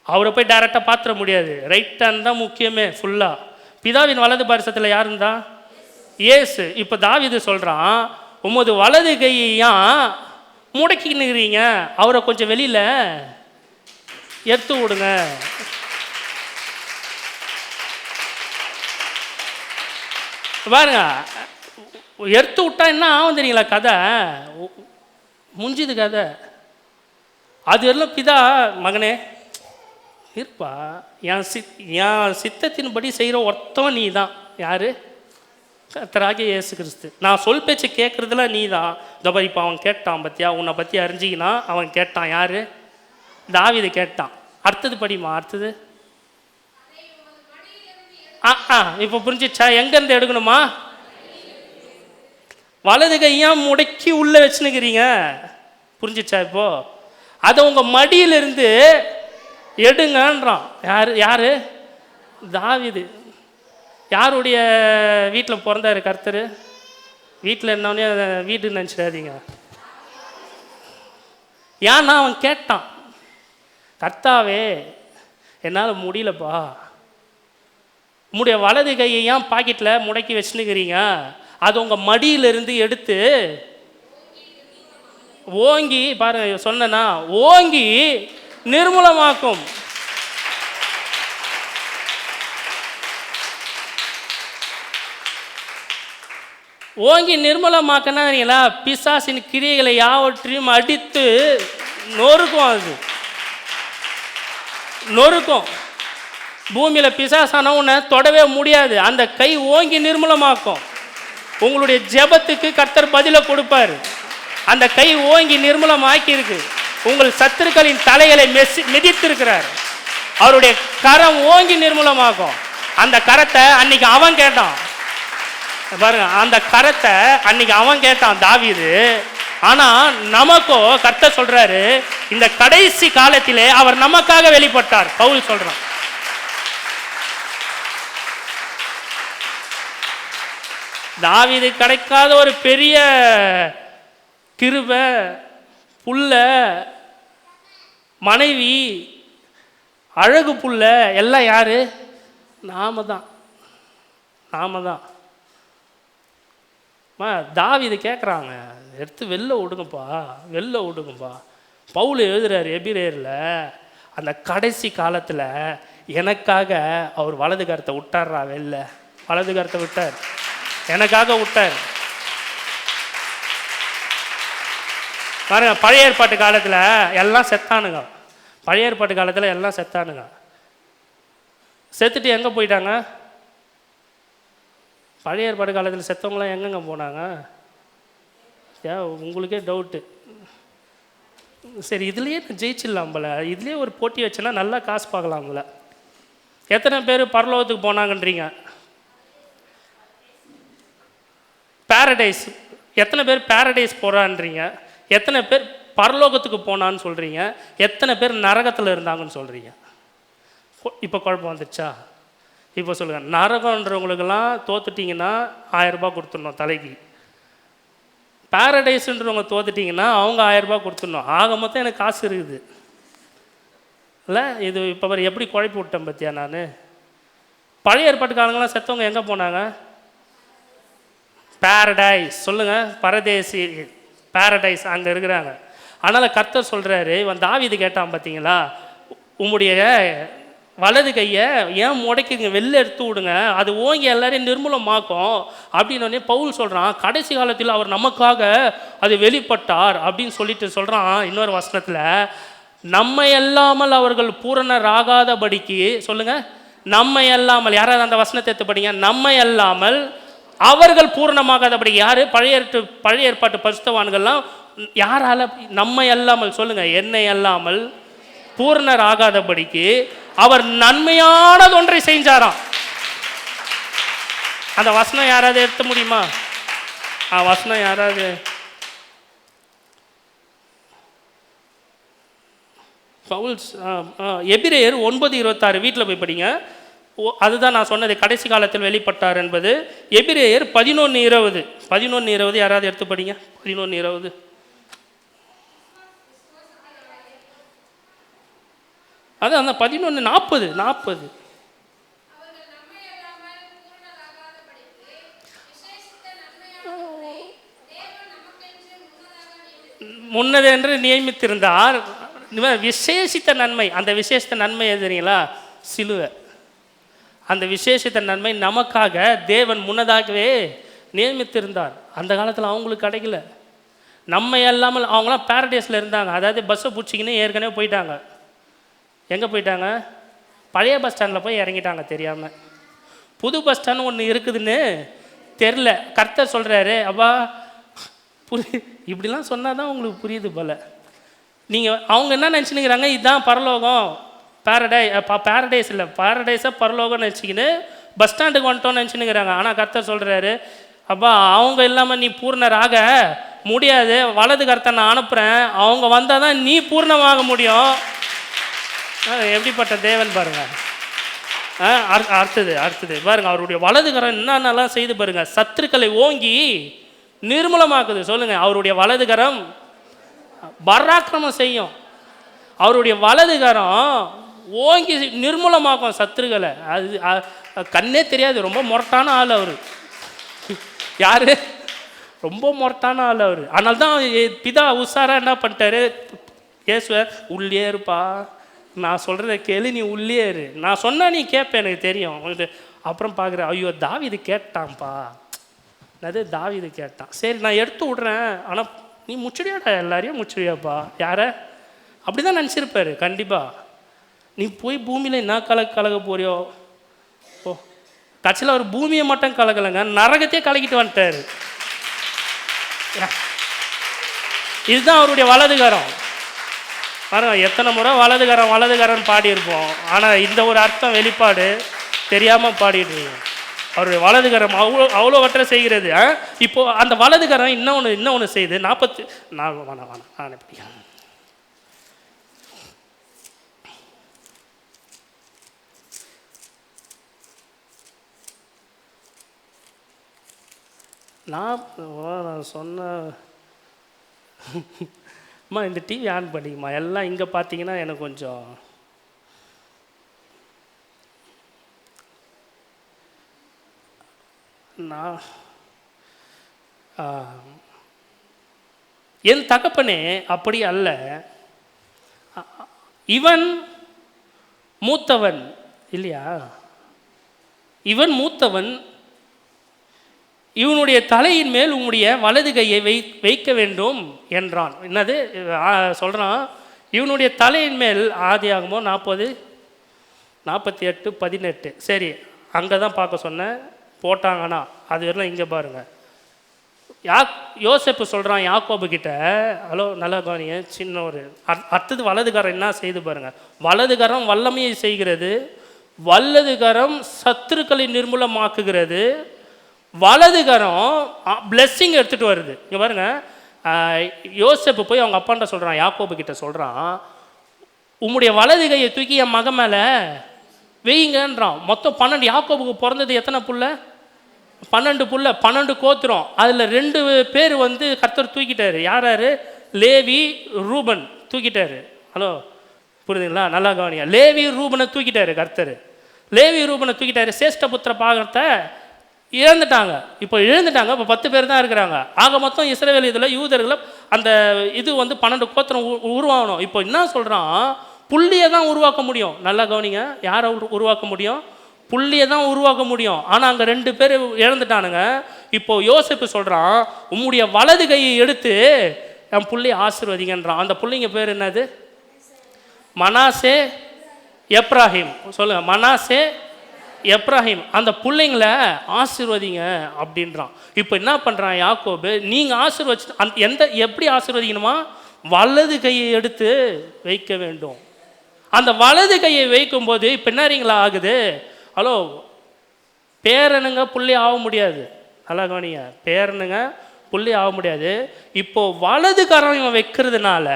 அவரை போய் டைரெக்டாக பார்த்துட முடியாது, ரைட் ஹேண்ட் தான் முக்கியமே ஃபுல்லாக. பிதாவின் வலது பரிசத்தில் யார் இருந்தா? இயேசு. இப்போ தாவீது சொல்கிறான், உமது வலது கையையான் முடக்கின்னுக்கிறீங்க, அவரை கொஞ்சம் வெளியில் எடுத்து விடுங்க. பாருங்க, எடுத்து விட்டா என்ன ஆகும் தெரியுங்களா? கதை முடிஞ்சுது கதை. அது எல்லாம் பிதா, மகனே இருப்பா, என் சித்தத்தின்படி செய்கிற ஒருத்தவன் நீ தான். யார்? கர்த்தராகிய இயேசு கிறிஸ்து. நான் சொல் பேச்சு கேட்குறதுல நீ தான். இதோ இப்போ அவன் கேட்டான் பத்தியா, உன்னை பற்றி அறிஞ்சிக்கினா அவன் கேட்டான். யார்? தாவீது கேட்டான். அடுத்தது படிமா, அடுத்தது. இப்போ புரிஞ்சிச்சா? எங்கேருந்து எடுக்கணுமா? வலது கையாக முடக்கி உள்ளே வச்சுன்னுக்கிறீங்க. புரிஞ்சிச்சா? இப்போ அதை உங்கள் மடியிலிருந்து எடுங்கன்றான். யார்? தாவீது. யாருடைய வீட்டில் பிறந்தார் கர்த்தர்? வீட்டில் என்னன்னே வீடு நினச்சிடாதீங்க. ஏன்னா அவன் கேட்டான், கர்த்தாவே என்னால் முடியலப்பா, உம்முடைய வலது கையை ஏன் பாக்கெட்டில் முடக்கி வச்சுன்னுக்கிறீங்க? அது உங்கள் மடியிலிருந்து எடுத்து ஓங்கி பாருங்க, சொன்னா ஓங்கி நிர்மூலமாக்கும். ஓங்கி நிர்மூலமாக்கினா பிசாசின் கிரியைகளை யாவற்றையும் அடித்து நொறுக்கும். அது நொறுக்கும். பூமியில் பிசாசான உன்னை தொடவே முடியாது. அந்த கை ஓங்கி நிர்மூலமாக்கும். உங்களுடைய ஜெபத்துக்கு கர்த்தர் பதிலை கொடுப்பார். அந்த கை ஓங்கி நிர்மூலமாக்கி இருக்கு. உங்கள் சத்துருக்களின் தலைகளை மிதித்திருக்கிறார். அவருடைய கரம் ஓங்கி நிர்மூலமாக்கும். அந்த கரத்தை அன்னைக்கு அவன் கேட்டான் பாருங்க. அந்த கரத்தை அன்னைக்கு அவன் கேட்டான் தாவீது. ஆனா நமக்கோ கர்த்தர் சொல்றாரு, இந்த கடைசி காலத்திலே அவர் நமக்காக வெளிப்பட்டார். பவுல் சொல்றான். தாவீது கிடைக்காத ஒரு பெரிய கிருபை, புல்ல, மனைவி, அழகு புல்ல எல்லாம் யாரு? நாம தான். தாவீது கேட்குறாங்க, எடுத்து வெளில விடுங்கப்பா. பவுல் எழுதுறாரு எபிரேயரில், அந்த கடைசி காலத்தில் எனக்காக அவர் வலது கரத்தை விட்டார்றா. வெளில வலது கரத்தை விட்டார், எனக்காக விட்டார். பாருங்க, பழைய ஏற்பாட்டு காலத்தில் எல்லாம் செத்தானுங்க. செத்துட்டு எங்கே போயிட்டாங்க? பழைய ஏற்பாடு காலத்தில் செத்தவங்களாம் எங்கெங்க போனாங்க? உங்களுக்கே டவுட்டு. சரி, இதுலேயே ஜெயிச்சிடலாம் போல, இதுலேயே ஒரு போட்டி வச்சேன்னா நல்லா காசு பார்க்கலாம்ல. எத்தனை பேர் பரலோகத்துக்கு போனாங்கன்றீங்க? பேரடைஸ். எத்தனை பேர் பேரடைஸ் போகிறான்றீங்க? எத்தனை பேர் பரலோகத்துக்கு போனான்னு சொல்கிறீங்க? எத்தனை பேர் நரகத்தில் இருந்தாங்கன்னு சொல்கிறீங்க? இப்போ குழப்பம் வந்துடுச்சா? இப்போ சொல்லுங்கள், நரகன்றவங்களுக்கெல்லாம் தோத்துட்டிங்கன்னா 1000 ரூபாய் கொடுத்துடணும் தலைக்கு. பேரடைஸுன்றவங்க தோத்துட்டிங்கன்னா அவங்க 1000 ரூபாய் கொடுத்துடணும். ஆக மொத்தம் எனக்கு காசு இருக்குது இல்லை? இது இப்போ எப்படி குழப்பி விட்டேன் பற்றியா நான்? பழைய ஏற்பாட்டுக்காரங்களாம் செத்தவங்க எங்கே போனாங்க? பேரடைஸ். சொல்லுங்கள், பரதேசி, பேரடைஸ் அங்கே இருக்கிறாங்க. அதனால் கர்த்தர் சொல்கிறாரு, இவன் தாவீது கேட்டான் பார்த்தீங்களா, உம்முடைய வலது கையை ஏன் முடக்கிங்க, வெளில எடுத்து விடுங்க, அது ஓங்கி எல்லாரையும் நிர்மூலமாக்கும் அப்படின்னே பவுல் சொல்கிறான். கடைசி காலத்தில் அவர் நமக்காக அது வெளிப்பட்டார் அப்படின்னு சொல்லிட்டு சொல்கிறான். இன்னொரு வசனத்தில், நம்மை அல்லாமல் அவர்கள் பூரணர் ஆகாதபடிக்கு, சொல்லுங்கள், நம்மை அல்லாமல், யாராவது அந்த வசனத்தை எடுத்து படிங்க. நம்மை அல்லாமல் அவர்கள் பூரணமாகாதபடி. யார்? பழைய ஏற்பாட்டு பரிசுத்தவான்கள்லாம் யாரால? நம்மை அல்லாமல். சொல்லுங்கள், என்னை அல்லாமல் பூரணர் ஆகாதபடிக்கு அவர் நன்மையானது ஒன்றை செஞ்சாராம். அந்த வசனம் யாராவது எடுத்த முடியுமா? வசனம் யாராவது? பவுல்ஸ் எபிரேயர் 9:26 வீட்டில் போய் படிங்க. அதுதான் நான் சொன்னது, கடைசி காலத்தில் வெளிப்பட்டார் என்பது. எபிரேயர் 11:20 யாராவது எடுத்து படிங்க. 11:20. அது அந்த 11:40. முன்னது என்று நியமித்திருந்தார். விசேஷித்த நன்மை. அந்த விசேஷித்த நன்மை எதுங்களா? சிலுவை. அந்த விசேஷித்த நன்மை நமக்காக தேவன் முன்னதாகவே நியமித்திருந்தார். அந்த காலத்தில் அவங்களுக்கு கிடைக்கல. நம்ம இல்லாமல் அவங்களாம் பேரடைஸில் இருந்தாங்க. அதாவது பஸ்ஸை பிடிச்சிக்கின்னு ஏற்கனவே போயிட்டாங்க. எங்கே போயிட்டாங்க? பழைய பஸ் ஸ்டாண்டில் போய் இறங்கிட்டாங்க தெரியாமல். புது பஸ் ஸ்டாண்ட் ஒன்று இருக்குதுன்னு தெரில. கர்த்தர் சொல்கிறாரு, அப்பா இப்படிலாம் சொன்னால் தான் உங்களுக்கு புரியுது போல். நீங்கள் அவங்க என்ன நினச்சினுக்கிறாங்க, இதுதான் பரலோகம், பேரடைஸ் இல்லை, பேரடைஸாக பரலோகம்னு நினச்சிக்கின்னு பஸ் ஸ்டாண்டுக்கு வந்துட்டோன்னு நினச்சினுக்கிறாங்க. ஆனால் கர்த்தர் சொல்கிறாரு, அப்பா அவங்க இல்லாமல் நீ பூர்ணராக முடியாது, வலது கர்த்தர் நான் அனுப்புகிறேன், அவங்க வந்தால் தான் நீ பூர்ணமாக முடியும். எப்படிப்பட்ட தேவன் பாருங்கள். அடுத்தது பாருங்கள், அவருடைய வலதுகரம் என்னென்னலாம் செய்து பாருங்கள். சத்துருக்களை ஓங்கி நிர்மூலமாக்குது. சொல்லுங்கள், அவருடைய வலதுகரம் பராக்கிரமம் செய்யும். அவருடைய வலதுகரம் ஓங்கி நிர்மூலமாக்கும் சத்துருக்களை. அது கண்ணே தெரியாது. ரொம்ப முரட்டான ஆள் அவர். யார்? ரொம்ப முரட்டான ஆள் அவர். அதனால தான் பிதா உஷாரா என்ன பண்ணிட்டாரு, இயேசுவை உள்ளே இருப்பா, நான் சொல்கிறத கேளு, நீ உள்ளே இரு, நான் சொன்னால் நீ கேட்பேன், எனக்கு தெரியும். அப்புறம் பார்க்குற, ஐயோ தாவீது கேட்டான்ப்பா, அது தாவீது கேட்டான், சரி நான் எடுத்து விட்றேன், ஆனால் நீ முச்சுடியாடா, எல்லாரையும் முச்சுடியாப்பா. யாரை? அப்படி தான் நினச்சிருப்பாரு கண்டிப்பாக. நீ போய் பூமியில் என்ன கலக்க போறியோ. ஓ, கட்சியில் அவர் பூமியை மட்டும் கலக்கலைங்க, நரகத்தையே கலக்கிட்டு வந்துட்டார். இதுதான் அவருடைய வலதுகரம். பாருங்க, எத்தனை முறை வலதுகரம் பாடியிருப்போம், ஆனால் இந்த ஒரு அர்த்தம் வெளிப்பாடு தெரியாமல் பாடிட்டு இருக்கோம். அவருடைய வலதுகரம் அவ்வளோவற்றை செய்கிறது. இப்போது அந்த வலதுகரம் இன்னொன்று செய்யுது. 40 நான் எப்படி நான் சொன்ன அம்மா இந்த டிவி ஆன் பண்ணிங்கம்மா, எல்லாம் இங்கே பார்த்தீங்கன்னா எனக்கு கொஞ்சம் நான் என் தகப்பனே அப்படி அல்ல, இவன் மூத்தவன் இல்லையா, இவன் மூத்தவன், இவனுடைய தலையின் மேல் உம்முடைய வலது கையை வைக்க வேண்டும் என்றான். என்னது சொல்கிறான், இவனுடைய தலையின் மேல். ஆதியாகமோ 40:48-18. சரி, அங்கே தான் பார்க்க சொன்னேன், போட்டாங்கன்னா அது வரலாம். இங்கே பாருங்கள், யோசேப்பு சொல்கிறான் யாக்கோபு கிட்ட, ஹலோ நல்லா கவனிங்க, சின்ன ஒரு அடுத்தது வலதுகரம் என்ன செய்து பாருங்கள். வலதுகரம் வல்லமையை செய்கிறது, வலதுகரம் சத்துருக்களை நிர்மூலமாக்குகிறது, வலதுகரம் பிளெஸ்ஸிங் எடுத்துகிட்டு வருது. இங்கே பாருங்கள், யோசேப்பு போய் அவங்க அப்பாண்ட சொல்கிறான், யாக்கோபு கிட்ட சொல்கிறான், உம்முடைய வலது கையை தூக்கி என் மகன் மேலே வெய்யுங்கன்றான். மொத்தம் 12. யாக்கோபுக்கு பிறந்தது எத்தனை புள்ள? 12 புள்ள, 12 கோத்திரம். அதில் 2 பேர் வந்து கர்த்தர் தூக்கிட்டாரு. யார்? லேவி, ரூபன் தூக்கிட்டாரு. ஹலோ புரியுதுங்களா? நல்லா கவனிங்க, லேவி ரூபனை தூக்கிட்டாரு கர்த்தர். லேவி ரூபனை தூக்கிட்டாரு. சேஷ்டபுத்திர பாகத்தை இழந்துட்டாங்க. இப்போ 10 பேர் தான் இருக்கிறாங்க. ஆக மொத்தம் இஸ்ரவேல் இதில் யூதர்களை அந்த இது வந்து 12 கோத்திரம் உருவாகணும். இப்போ என்ன சொல்கிறான், புள்ளியை தான் உருவாக்க முடியும். நல்லா கவனிங்க, யாரை உருவாக்க முடியும்? புள்ளியை தான் உருவாக்க முடியும். ஆனால் அங்கே 2 பேர் இழந்துட்டானுங்க. இப்போ யோசேப்பு சொல்கிறான், உம்முடைய வலது கையை எடுத்து என் புள்ளியை ஆசீர்வதிங்கன்றான். அந்த புள்ளிங்க பேர் என்னது? மனாசே, எப்ராஹிம். சொல்லுங்கள், மனாசே, எப்ராஹிம். அந்த பிள்ளைங்களை ஆசீர்வதிங்க அப்படின்றான். இப்போ என்ன பண்ணுறான் யாக்கோபு, நீங்கள் ஆசீர்வதிச்சு எப்படி ஆசீர்வதிக்கணுமா? வலது கையை எடுத்து வைக்க வேண்டும். அந்த வலது கையை வைக்கும்போது இப்போ என்னறீங்களா ஆகுது? ஹலோ, பேரனுங்க புள்ளி ஆக முடியாது. நல்லா கவனிங்க, பேரனுங்க புள்ளி ஆக முடியாது. இப்போது வலது கரம் இவன் வைக்கிறதுனால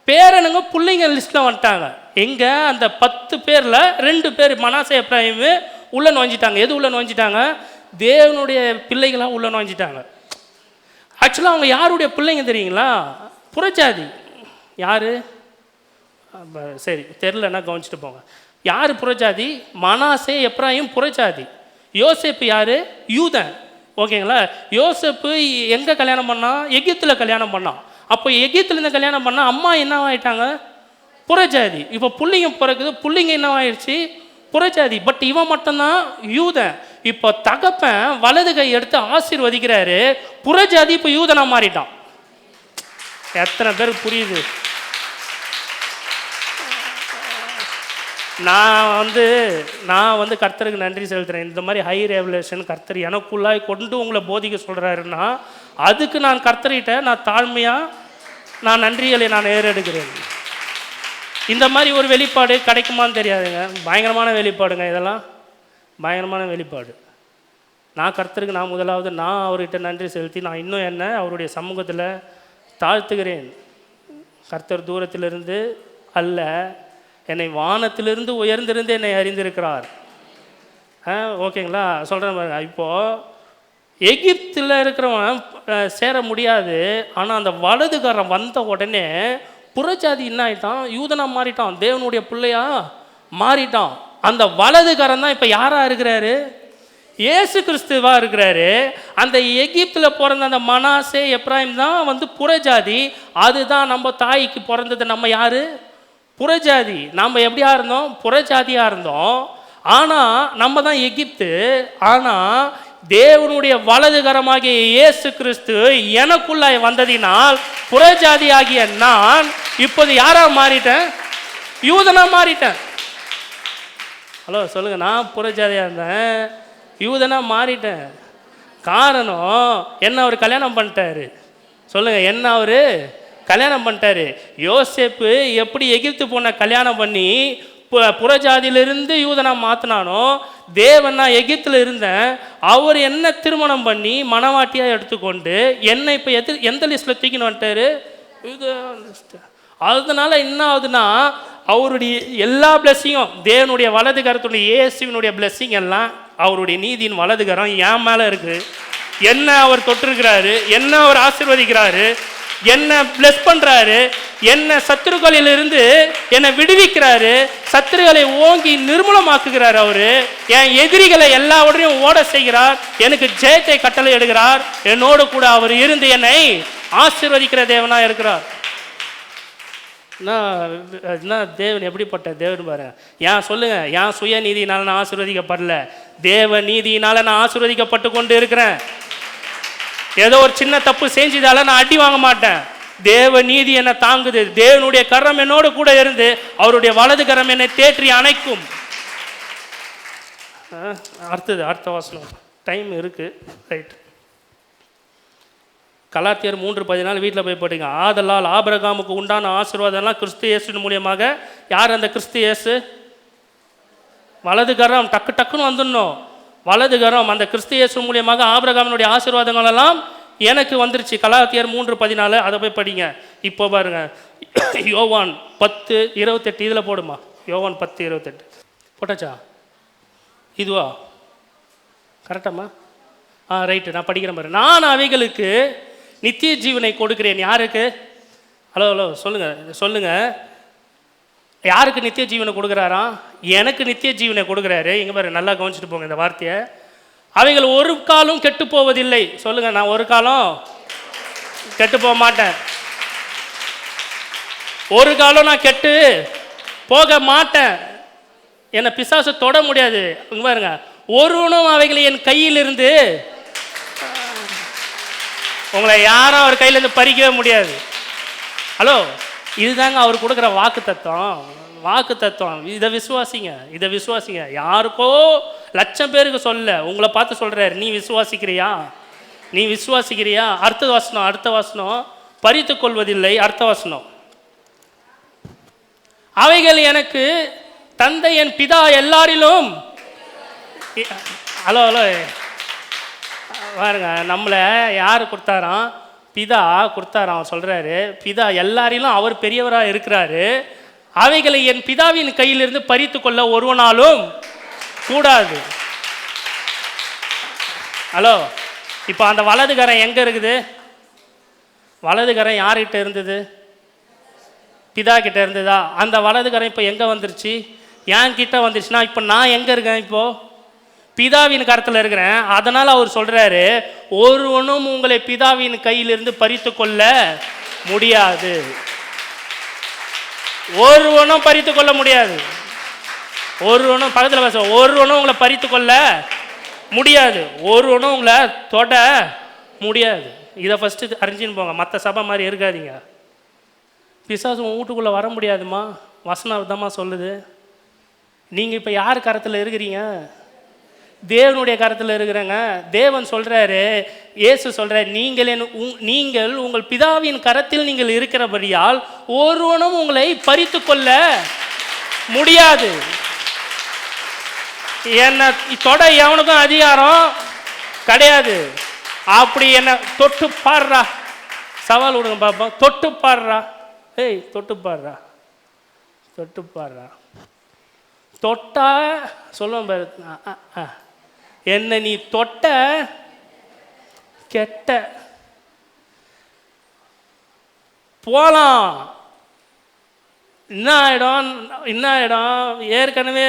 பேரனுங்க பிள்ளைங்க லிஸ்ட்டில் வந்துட்டாங்க. எங்கே? அந்த 10 பேரில் 2 பேர் மனாசே, எப்ராஹிம் உள்ள நுழைஞ்சிட்டாங்க. எது உள்ள நுழைஞ்சிட்டாங்க? தேவனுடைய பிள்ளைகளாக உள்ள நுழைஞ்சிட்டாங்க. ஆக்சுவலாக அவங்க யாருடைய பிள்ளைங்க தெரியுங்களா? புறஜாதி. யார்? சரி, தெரிலன்னா கவனிச்சுட்டு போங்க. யார் புறஜாதி? மனாசே, எப்ராஹிம் புறஜாதி. யோசேப்பு யார்? யூதன். ஓகேங்களா? யோசேப்பு எங்கே கல்யாணம் பண்ணான்? எகிப்தில் கல்யாணம் பண்ணான். அப்போ எகிப்துலேருந்து கல்யாணம் பண்ணால் அம்மா என்ன ஆகிட்டாங்க? புறஜாதி. இப்போ புள்ளிங்க பிறகுது, புள்ளிங்க என்ன ஆயிடுச்சு? புறஜாதி. பட் இவன் மட்டும்தான் யூதன். இப்போ தகப்பன் வலது கை எடுத்து ஆசீர்வதிக்கிறாரு, புறஜாதி இப்போ யூதனா மாறிட்டான். எத்தனை பேருக்கு புரியுது? நான் வந்து கர்த்தருக்கு நன்றி செலுத்துகிறேன். இந்த மாதிரி ஹை ரெவலேஷன் கர்த்தர் எனக்குள்ளாய் கொண்டு உங்களை போதிக்க சொல்கிறாருன்னா அதுக்கு நான் கர்த்தர்கிட்ட நான் தாழ்மையாக நான் நன்றிகளை நான் ஏறெடுக்கிறேன். இந்த மாதிரி ஒரு வெளிப்பாடு கிடைக்குமான்னு தெரியாதுங்க. பயங்கரமான வெளிப்பாடுங்க இதெல்லாம், பயங்கரமான வெளிப்பாடு. நான் கர்த்தருக்கு நான் முதலாவது நான் அவர்கிட்ட நன்றி செலுத்தி நான் இன்னும் என்ன அவருடைய சமூகத்தில் தாழ்த்துகிறேன். கர்த்தர் தூரத்திலிருந்து அல்ல, என்னை வானத்திலிருந்து உயர்ந்திருந்து என்னை அறிந்திருக்கிறார். ஓகேங்களா? சொல்கிறேன் பாருங்க. இப்போது எகிப்தில் இருக்கிறவன் சேர முடியாது. ஆனால் அந்த வலதுகாரன் வந்த உடனே புறஜாதி என்ன ஆகிட்டான்? யூதனாக மாறிட்டான், தேவனுடைய பிள்ளையா மாறிட்டான். அந்த வலதுகாரன் தான் இப்போ யாராக இருக்கிறாரு? இயேசு கிறிஸ்துவாக இருக்கிறாரு. அந்த எகிப்தில் பிறந்த அந்த மனாசே எப்ராஹிம் தான் வந்து புறஜாதி. அதுதான் நம்ம தாய்க்கு பிறந்தது. நம்ம யார்? புறஜாதி. நம்ம எப்படியா இருந்தோம்? புறஜாதியாக இருந்தோம். ஆனால் நம்ம தான் எகிப்து. ஆனால் தேவனுடைய வலதுகரமாகிய இயேசு கிறிஸ்து எனக்குள்ளாய் வந்ததினால் புறஜாதி ஆகிய நான் இப்போது யாராக மாறிட்டேன்? யூதனாக மாறிட்டேன். ஹலோ சொல்லுங்கள். நான் புறஜாதியாக இருந்தேன், யூதனாக மாறிட்டேன். காரணம் என்ன? அவர் கல்யாணம் பண்ணிட்டாரு. சொல்லுங்கள், என்ன அவர் கல்யாணம் பண்ணிட்டாரு. யோசேப்பு எப்படி எகிப்து பொண்ணை கல்யாணம் பண்ணி புறஜாதியிலிருந்து யூதனாக மாற்றினானோ, தேவன் நான் எகிப்தில் இருந்தேன், அவர் என்ன திருமணம் பண்ணி மனவாட்டியாக எடுத்துக்கொண்டு என்னை இப்போ எந்த லிஸ்ட்டில் தூக்கின்னு வந்துட்டாரு? அதனால என்ன ஆகுதுன்னா அவருடைய எல்லா பிளெஸ்ஸிங்கும் தேவனுடைய வலது கரத்துடைய இயேசுவினுடைய பிளெஸ்ஸிங் எல்லாம் அவருடைய நீதியின் வலது கரம் என் மேலே இருக்குது. என்ன அவர் தொட்டிருக்கிறாரு, என்ன அவர் ஆசீர்வதிக்கிறாரு, என்ன பிளஸ் பண்ணுறாரு, என்ன சத்துருக்களிலிருந்து என்னை விடுவிக்கிறாரு, சத்துருக்களை ஓங்கி நிர்மூலமாக்குகிறார். அவரு என் எதிரிகளை எல்லாவற்றையும் ஓட செய்கிறார், எனக்கு ஜெயத்தை கட்டளை எடுக்கிறார். என்னோடு கூட அவர் இருந்து என்னை ஆசீர்வதிக்கிற தேவனா இருக்கிறார். தேவன் எப்படிப்பட்ட தேவன் பாரு. ஏன் சொல்லுங்க, என் சுய நீதியினால நான் ஆசீர்வதிக்கப்படல, தேவ நீதியினால நான் ஆசீர்வதிக்கப்பட்டு கொண்டு இருக்கிறேன். ஏதோ ஒரு சின்ன தப்பு செஞ்சதால நான் அடி வாங்க மாட்டேன். தேவ நீதி என்னை தாங்குது. தேவனுடைய கரம் என்னோடு கூட இருந்து அவருடைய வலது கரம் என்னை தேற்றி அணைக்கும். அடுத்த வசனம். டைம் இருக்கு, ரைட். கலாத்தியர் 3:14 வீட்டில் போய் போட்டீங்க. ஆதலால் ஆபிரகாமுக்கு உண்டான ஆசீர்வாதம்லாம் கிறிஸ்து இயேசுவின் மூலியமாக. யார் அந்த கிறிஸ்து இயேசு? வலது கரம். டக்குன்னு வந்துடணும். வலது கரம் அந்த கிறிஸ்து இயேசு மூலியமாக ஆபிரகாமினுடைய ஆசீர்வாதங்கள் எல்லாம் எனக்கு வந்துருச்சு. கலாத்தியர் 3:14 அதை போய் படிங்க. இப்போ பாருங்க, யோவான் 10:28 இதில் போடுமா. யோவான் 10:28 போட்டாச்சா? இதுவா கரெக்டாம்மா? ரைட்டு, நான் படிக்கிறேன் பாரு. நான் அவைகளுக்கு நித்திய ஜீவனை கொடுக்கிறேன். யாருக்கு? ஹலோ சொல்லுங்கள். யாருக்கு நித்திய ஜீவனை கொடுக்குறாராம்? எனக்கு நித்திய ஜீவனை கொடுக்குறாரு. இங்கே பாரு, நல்லா கவனிச்சுட்டு போங்க இந்த வார்த்தையை. அவைகள் ஒரு காலம் கெட்டு போவதில்லை. சொல்லுங்கள், நான் ஒரு காலம் கெட்டு போக மாட்டேன். ஒரு காலம் நான் கெட்டு போக மாட்டேன். என்னை பிசாசு தொட முடியாது. இங்கே பாருங்க, ஒருவனும் அவைகளை என் கையிலிருந்து, உங்களை யாரும் அவர் கையிலேருந்து பறிக்கவே முடியாது. ஹலோ, இதுதாங்க அவர் கொடுக்குற வாக்கு தத்துவம். இதை விசுவாசிங்க. யாருக்கோ லட்சம் பேருக்கு சொல்ல, உங்களை பார்த்து சொல்கிறார், நீ விசுவாசிக்கிறியா? அடுத்த வசனம் பறித்து கொள்வதில்லை. அடுத்த வசனம், அவைகள் எனக்கு தந்தை என் பிதா எல்லாரிலும். ஹலோ பாருங்க, நம்மளை யார் கொடுத்தாராம்? பிதா கொடுத்தாராம். அவர் சொல்கிறாரு, பிதா எல்லாரிலும் அவர் பெரியவராக இருக்கிறாரு. அவைகளை என் பிதாவின் கையிலிருந்து பறித்து கொள்ள ஒருவனாலும் கூடாது. ஹலோ, இப்போ அந்த வலதுகரம் எங்கே இருக்குது? வலதுகரம் யார்கிட்ட இருந்தது? பிதா கிட்ட இருந்ததா? அந்த வலதுகரம் இப்போ எங்கே வந்துருச்சு? என் கிட்ட வந்துருச்சுன்னா இப்போ நான் எங்கே இருக்கேன்? இப்போது பிதாவின் கரத்தில் இருக்கிறேன். அதனால் அவர் சொல்கிறாரு, ஒருவனும் உங்களை பிதாவின் கையிலிருந்து பறித்து கொள்ள முடியாது. ஒருவனும் பறித்து கொள்ள முடியாது. ஒருவனும் பக்கத்தில் பேச, ஒருவனும் உங்களை பறித்து கொள்ள முடியாது. ஒருவனும் உங்களை தொட முடியாது. இதை ஃபஸ்ட்டு அறிஞ்சின்னு போங்க. மற்ற சபை மாதிரி இருக்காதீங்க. பிசாசு உன் வீட்டுக்குள்ளே வர முடியாதுமா. வசனம் விதமாக சொல்லுது. நீங்கள் இப்போ யார் கரத்தில் இருக்கிறீங்க? தேவனுடைய கரத்தில் இருக்கிறங்க. தேவன் சொல்கிறாரு, இயேசு சொல்கிறார், நீங்கள் உங்கள் பிதாவின் கரத்தில் நீங்கள் இருக்கிறபடியால் ஒருவனும் உங்களை பறித்து கொள்ள முடியாது. என்னை தொட எவனுக்கும் அதிகாரம் கிடையாது. அப்படி என்ன தொட்டு பாடுறா, சவால் விடுங்க பாப்பா, தொட்டு பாடுறா, ஏய் தொட்டு பாடுறா, தொட்டு பாடுறா. தொட்டா சொல்லுவோம் பாரு, என்ன நீ தொட்ட கெட்ட போலாம். என்ன ஆகிடும், ஏற்கனவே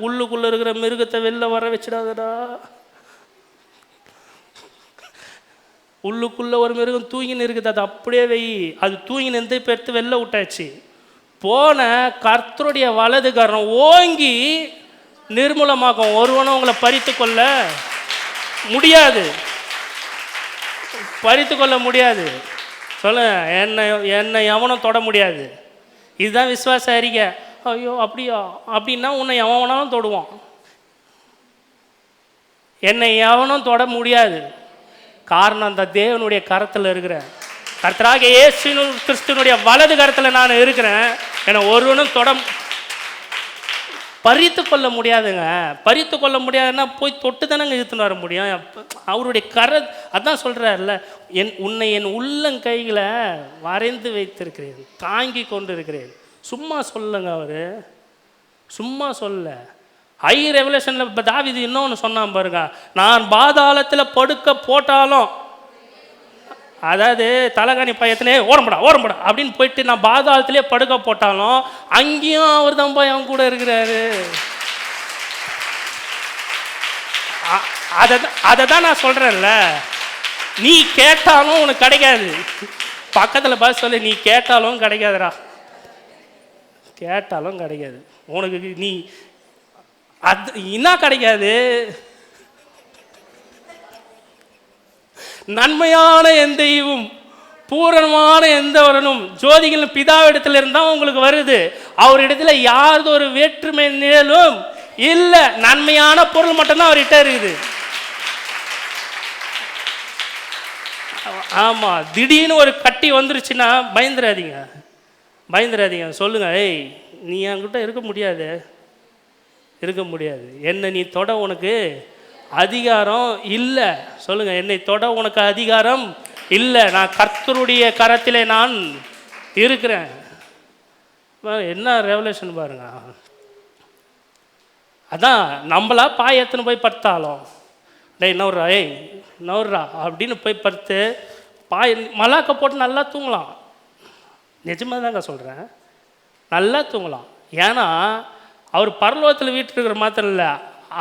உள்ளுக்குள்ளே இருக்கிற மிருகத்தை வெளில வர வச்சிடாதடா. உள்ளுக்குள்ளே ஒரு மிருகம் தூங்கின்னு இருக்குது, அது அப்படியே வெய். அது தூங்கின்னு இருந்து இப்போ எடுத்து வெளில விட்டாச்சு. போன கர்த்தருடைய வலதுகரம் ஓங்கி நிர்மூலமாகும். ஒருவனும் உங்களை பறித்து கொள்ள முடியாது, பறித்து கொள்ள முடியாது. சொல்ல, என்னை எவனும் தொட முடியாது. இதுதான் விசுவாச அறிக்கை. ஐயோ அப்படியா அப்படின்னா உன்னை எவனாலும் தொடுவான், என்னை எவனும் தொட முடியாது. காரணம் அந்த தேவனுடைய கரத்தில் இருக்கிற கர்த்தராகிய இயேசு கிறிஸ்துனுடைய வலது கரத்தில் நான் இருக்கிறேன். என்னை ஒருவனும் பறித்து கொள்ள முடியாதுங்க. பறித்து கொள்ள முடியாதுன்னா போய் தொட்டு தானங்க இழுத்துன்னு வர முடியும். அவருடைய அதான் சொல்கிறார்ல, உன்னை என் உள்ளங்கைகளை வரைந்து வைத்திருக்கிறேன், தாங்கி கொண்டு இருக்கிறேன். சும்மா சொல்லுங்க, அவர் சும்மா சொல்ல. ஹை ரெவலேஷனில் இப்போ தாவீது இன்னொன்று சொன்னான் பாருங்க, நான் பாதாளத்தில் படுக்க போட்டாலும், அதாவது தலைகாணி பயத்திலே ஓரம்படா அப்படின்னு போயிட்டு நான் பாதாளத்திலே படுக்க போட்டாலும் அங்கேயும் அவர் தான் போய் அவன் கூட இருக்கிறாரு. அதை தான் நான் சொல்கிறேன்ல, நீ கேட்டாலும் உனக்கு கிடைக்காது. பக்கத்தில் பார்த்து சொல்லு, நீ கேட்டாலும் கிடைக்காதுடா, கேட்டாலும் கிடைக்காது உனக்கு. நீ அது என்ன கிடைக்காது, நன்மையான எந்த ஈவும் பூரணமான எந்த வரனும் ஜோதிகள் பிதாவிடத்தில் இருந்தால் உங்களுக்கு வருது. அவரிடத்துல யாரது ஒரு வேற்றுமை நிழலும் இல்லை, நன்மையான பொருள் மட்டும்தான் அவர்கிட்ட இருக்குது. ஆமாம், திடீர்னு ஒரு கட்டி வந்துருச்சுன்னா பயந்துடாதீங்க. சொல்லுங்க, ஏய் நீ என்கிட்ட இருக்க முடியாது. என்னை நீ தொட உனக்கு அதிகாரம் இல்லை. சொல்லுங்க, என்னை தொட உனக்கு அதிகாரம் இல்லை. நான் கர்த்தருடைய கரத்திலே நான் இருக்கிறேன். என்ன ரெவலேஷன் பாருங்க. அதான் நம்மளா பாயத்துன்னு போய் படுத்தாலும், டேய் நவுறா அப்படின்னு போய் படுத்து மலாக்க போட்டு நல்லா தூங்கலாம். நிஜமாக தாங்க சொல்கிறேன், நல்லா தூங்கலாம். ஏன்னா அவர் பரலோகத்தில் வீட்டு இருக்கிற மாத்திரம் இல்லை,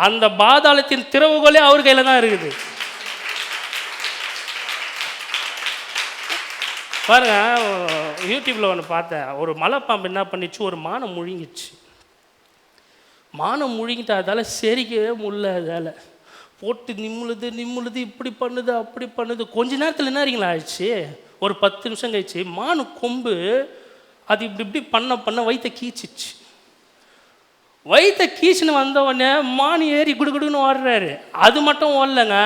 அந்த பாதாளத்தின் திறவுகோலே அவர் கையில் தான் இருக்குது. பாருங்க, யூடியூப்பில் ஒன்று பார்த்தேன். ஒரு மலைப்பாம்பு என்ன பண்ணிச்சு, ஒரு மானம் முழுங்கிச்சு. மானம் முழுங்கிட்டதால செரிக்கவே முடியல. அதால் போட்டு நிம்முழுது, இப்படி பண்ணுது அப்படி பண்ணுது. கொஞ்ச நேரத்தில் என்ன இருக்கீங்களா ஆயிடுச்சு, ஒரு 10 நிமிஷம் கழிச்சு மானு கொம்பு அது இப்படி பண்ண வயிற்ற கீச்சிச்சு. வயிற்ற கீச்சுன்னு வந்த உடனே மானு ஏறி குடுகுடுன்னு ஓடுறாரு. அது மட்டும் ஓடலைங்க,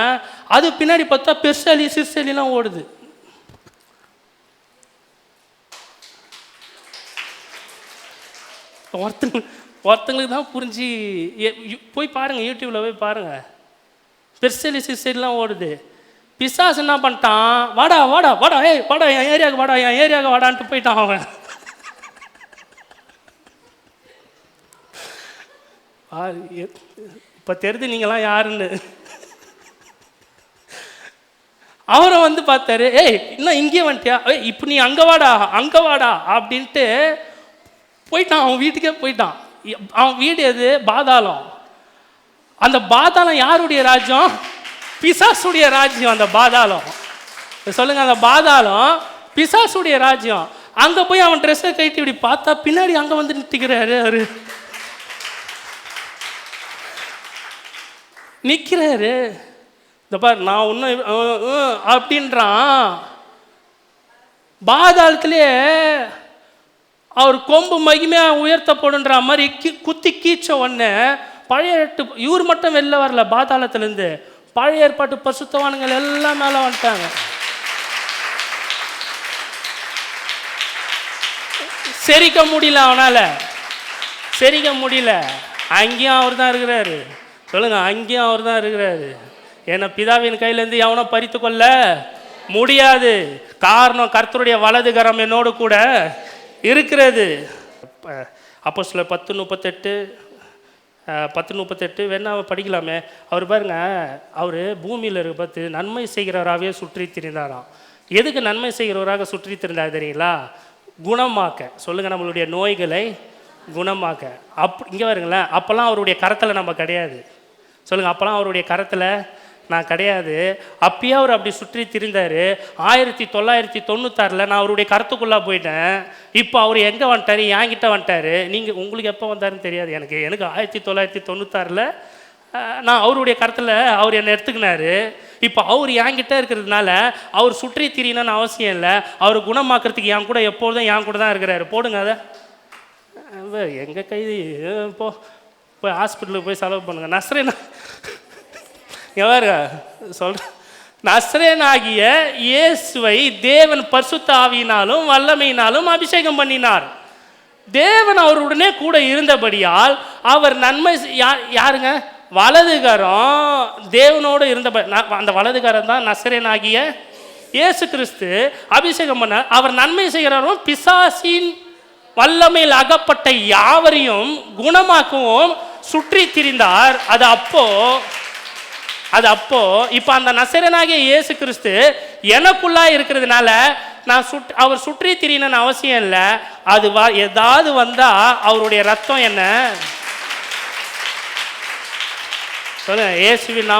அது பின்னாடி பார்த்தா பெருசாலி சிறுசாலிலாம் ஓடுது. ஒருத்தங்களுக்கு தான் புரிஞ்சு போய் பாருங்கள், யூடியூப்பில் போய் பாருங்கள். பெருசாலி சிறுசாலிலாம் ஓடுது. பிசாசு என்ன பண்ணிட்டான், வாடா என் ஏரியாவுக்கு வாடான்ட்டு போயிட்டான் அவன். இப்போ தெரிஞ்சு நீங்களாம் யாருன்னு. அவரை வந்து பார்த்தாரு, இன்னும் இங்கே வந்துட்டியா, இப்போ நீ அங்கே வாடா அப்படின்ட்டு போயிட்டான். அவன் வீட்டுக்கே போயிட்டான். அவன் வீடு எது, பாதாளம். அந்த பாதாளம் யாருடைய ராஜ்யம், பிசாசுடைய ராஜ்யம். அந்த பாதாளம் சொல்லுங்க, அந்த பாதாளம் பிசாசுடைய ராஜ்யம். அங்கே போய் அவன் ட்ரெஸ்ஸை கட்டி இப்படி பார்த்தா பின்னாடி அங்கே வந்து நிற்கிறாரு. அவரு நிற்கிறாரு. இந்த பார், நான் ஒன்றும் அப்படின்றான். பாதாளத்திலே அவர் கொம்பு மகிமையாக உயர்த்தப்படுன்ற மாதிரி குத்தி கீச்ச உடனே பழைய இவர் மட்டும் வெளில வரல பாதாளத்துலேருந்து, பழைய ஏற்பாட்டு பசுத்தவானுங்கள் எல்லாம் மேலே வந்துட்டாங்க. செரிக்க முடியல, அவனால் செரிக்க முடியல. அங்கேயும் அவர் தான் இருக்கிறாரு. சொல்லுங்க, அங்கேயும் அவர் தான் இருக்கிறாரு. ஏன்னா பிதாவின் கையிலேருந்து எவனோ பறித்து கொள்ள முடியாது. காரணம், கர்த்தருடைய வலது கரம் என்னோடு கூட இருக்கிறது. அப்போஸ்தலர் 10:38 வேணா படிக்கலாமே. அவர் பாருங்க, அவர் பூமியில் இருக்க பார்த்து நன்மை செய்கிறவராகவே சுற்றி திரிந்தாராம். எதுக்கு நன்மை செய்கிறவராக சுற்றி திரிந்தார் தெரியுங்களா? குணமாக்க. சொல்லுங்கள், நம்மளுடைய நோய்களை குணமாக்க. இங்கே வருங்களேன், அப்போல்லாம் அவருடைய கரத்தில் நம்ம கிடையாது. சொல்லுங்கள், அப்போல்லாம் அவருடைய கரத்தில் நான் கிடையாது. அப்பயே அவர் அப்படி சுற்றி திரிந்தார். 1996 நான் அவருடைய கருத்துக்குள்ளே போயிட்டேன். இப்போ அவர் எங்கே வந்துட்டார்? என்கிட்ட வந்துட்டார். நீங்கள் உங்களுக்கு எப்போ வந்தாருன்னு தெரியாது. எனக்கு 1996 நான் அவருடைய கருத்தில் அவர் என்னை எடுத்துக்கினார். இப்போ அவர் என்கிட்ட இருக்கிறதுனால அவர் சுற்றி திரியணும்னு அவசியம் இல்லை. அவர் குணமாக்குறதுக்கு என் கூட எப்பொழுதும் என் கூட தான் இருக்கிறாரு. போடுங்க அதை. எங்கள் கை போய் ஹாஸ்பிட்டலுக்கு போய் செலவு பண்ணுங்க. நஸ்ரேனா எவரு சொல்கிறேன், நஸ்ரேனாகிய இயேசுவை தேவன் பரிசுத்த ஆவியினாலும் வல்லமையினாலும் அபிஷேகம் பண்ணினார். தேவன் அவருடனே கூட இருந்தபடியால் அவர் நன்மை யாருங்க? வலதுகரம் தேவனோடு இருந்தபடி, அந்த வலதுகரம் தான் நஸ்ரேனாகிய இயேசு கிறிஸ்து அபிஷேகம் பண்ணார். அவர் நன்மை செய்கிறவரும் பிசாசின் வல்லமையில் அகப்பட்ட யாவரையும் குணமாக்கவும் சுற்றி திரிந்தார். அது அப்போ இப்போ அந்த நசரேயனாகிய இயேசு கிறிஸ்து எனக்குள்ளா இருக்கிறதுனால நான் அவர் சுற்றி திரியணும்னு அவசியம் இல்லை. அது ஏதாவது வந்தால் அவருடைய ரத்தம் என்ன சொல்லுங்க, இயேசுவின்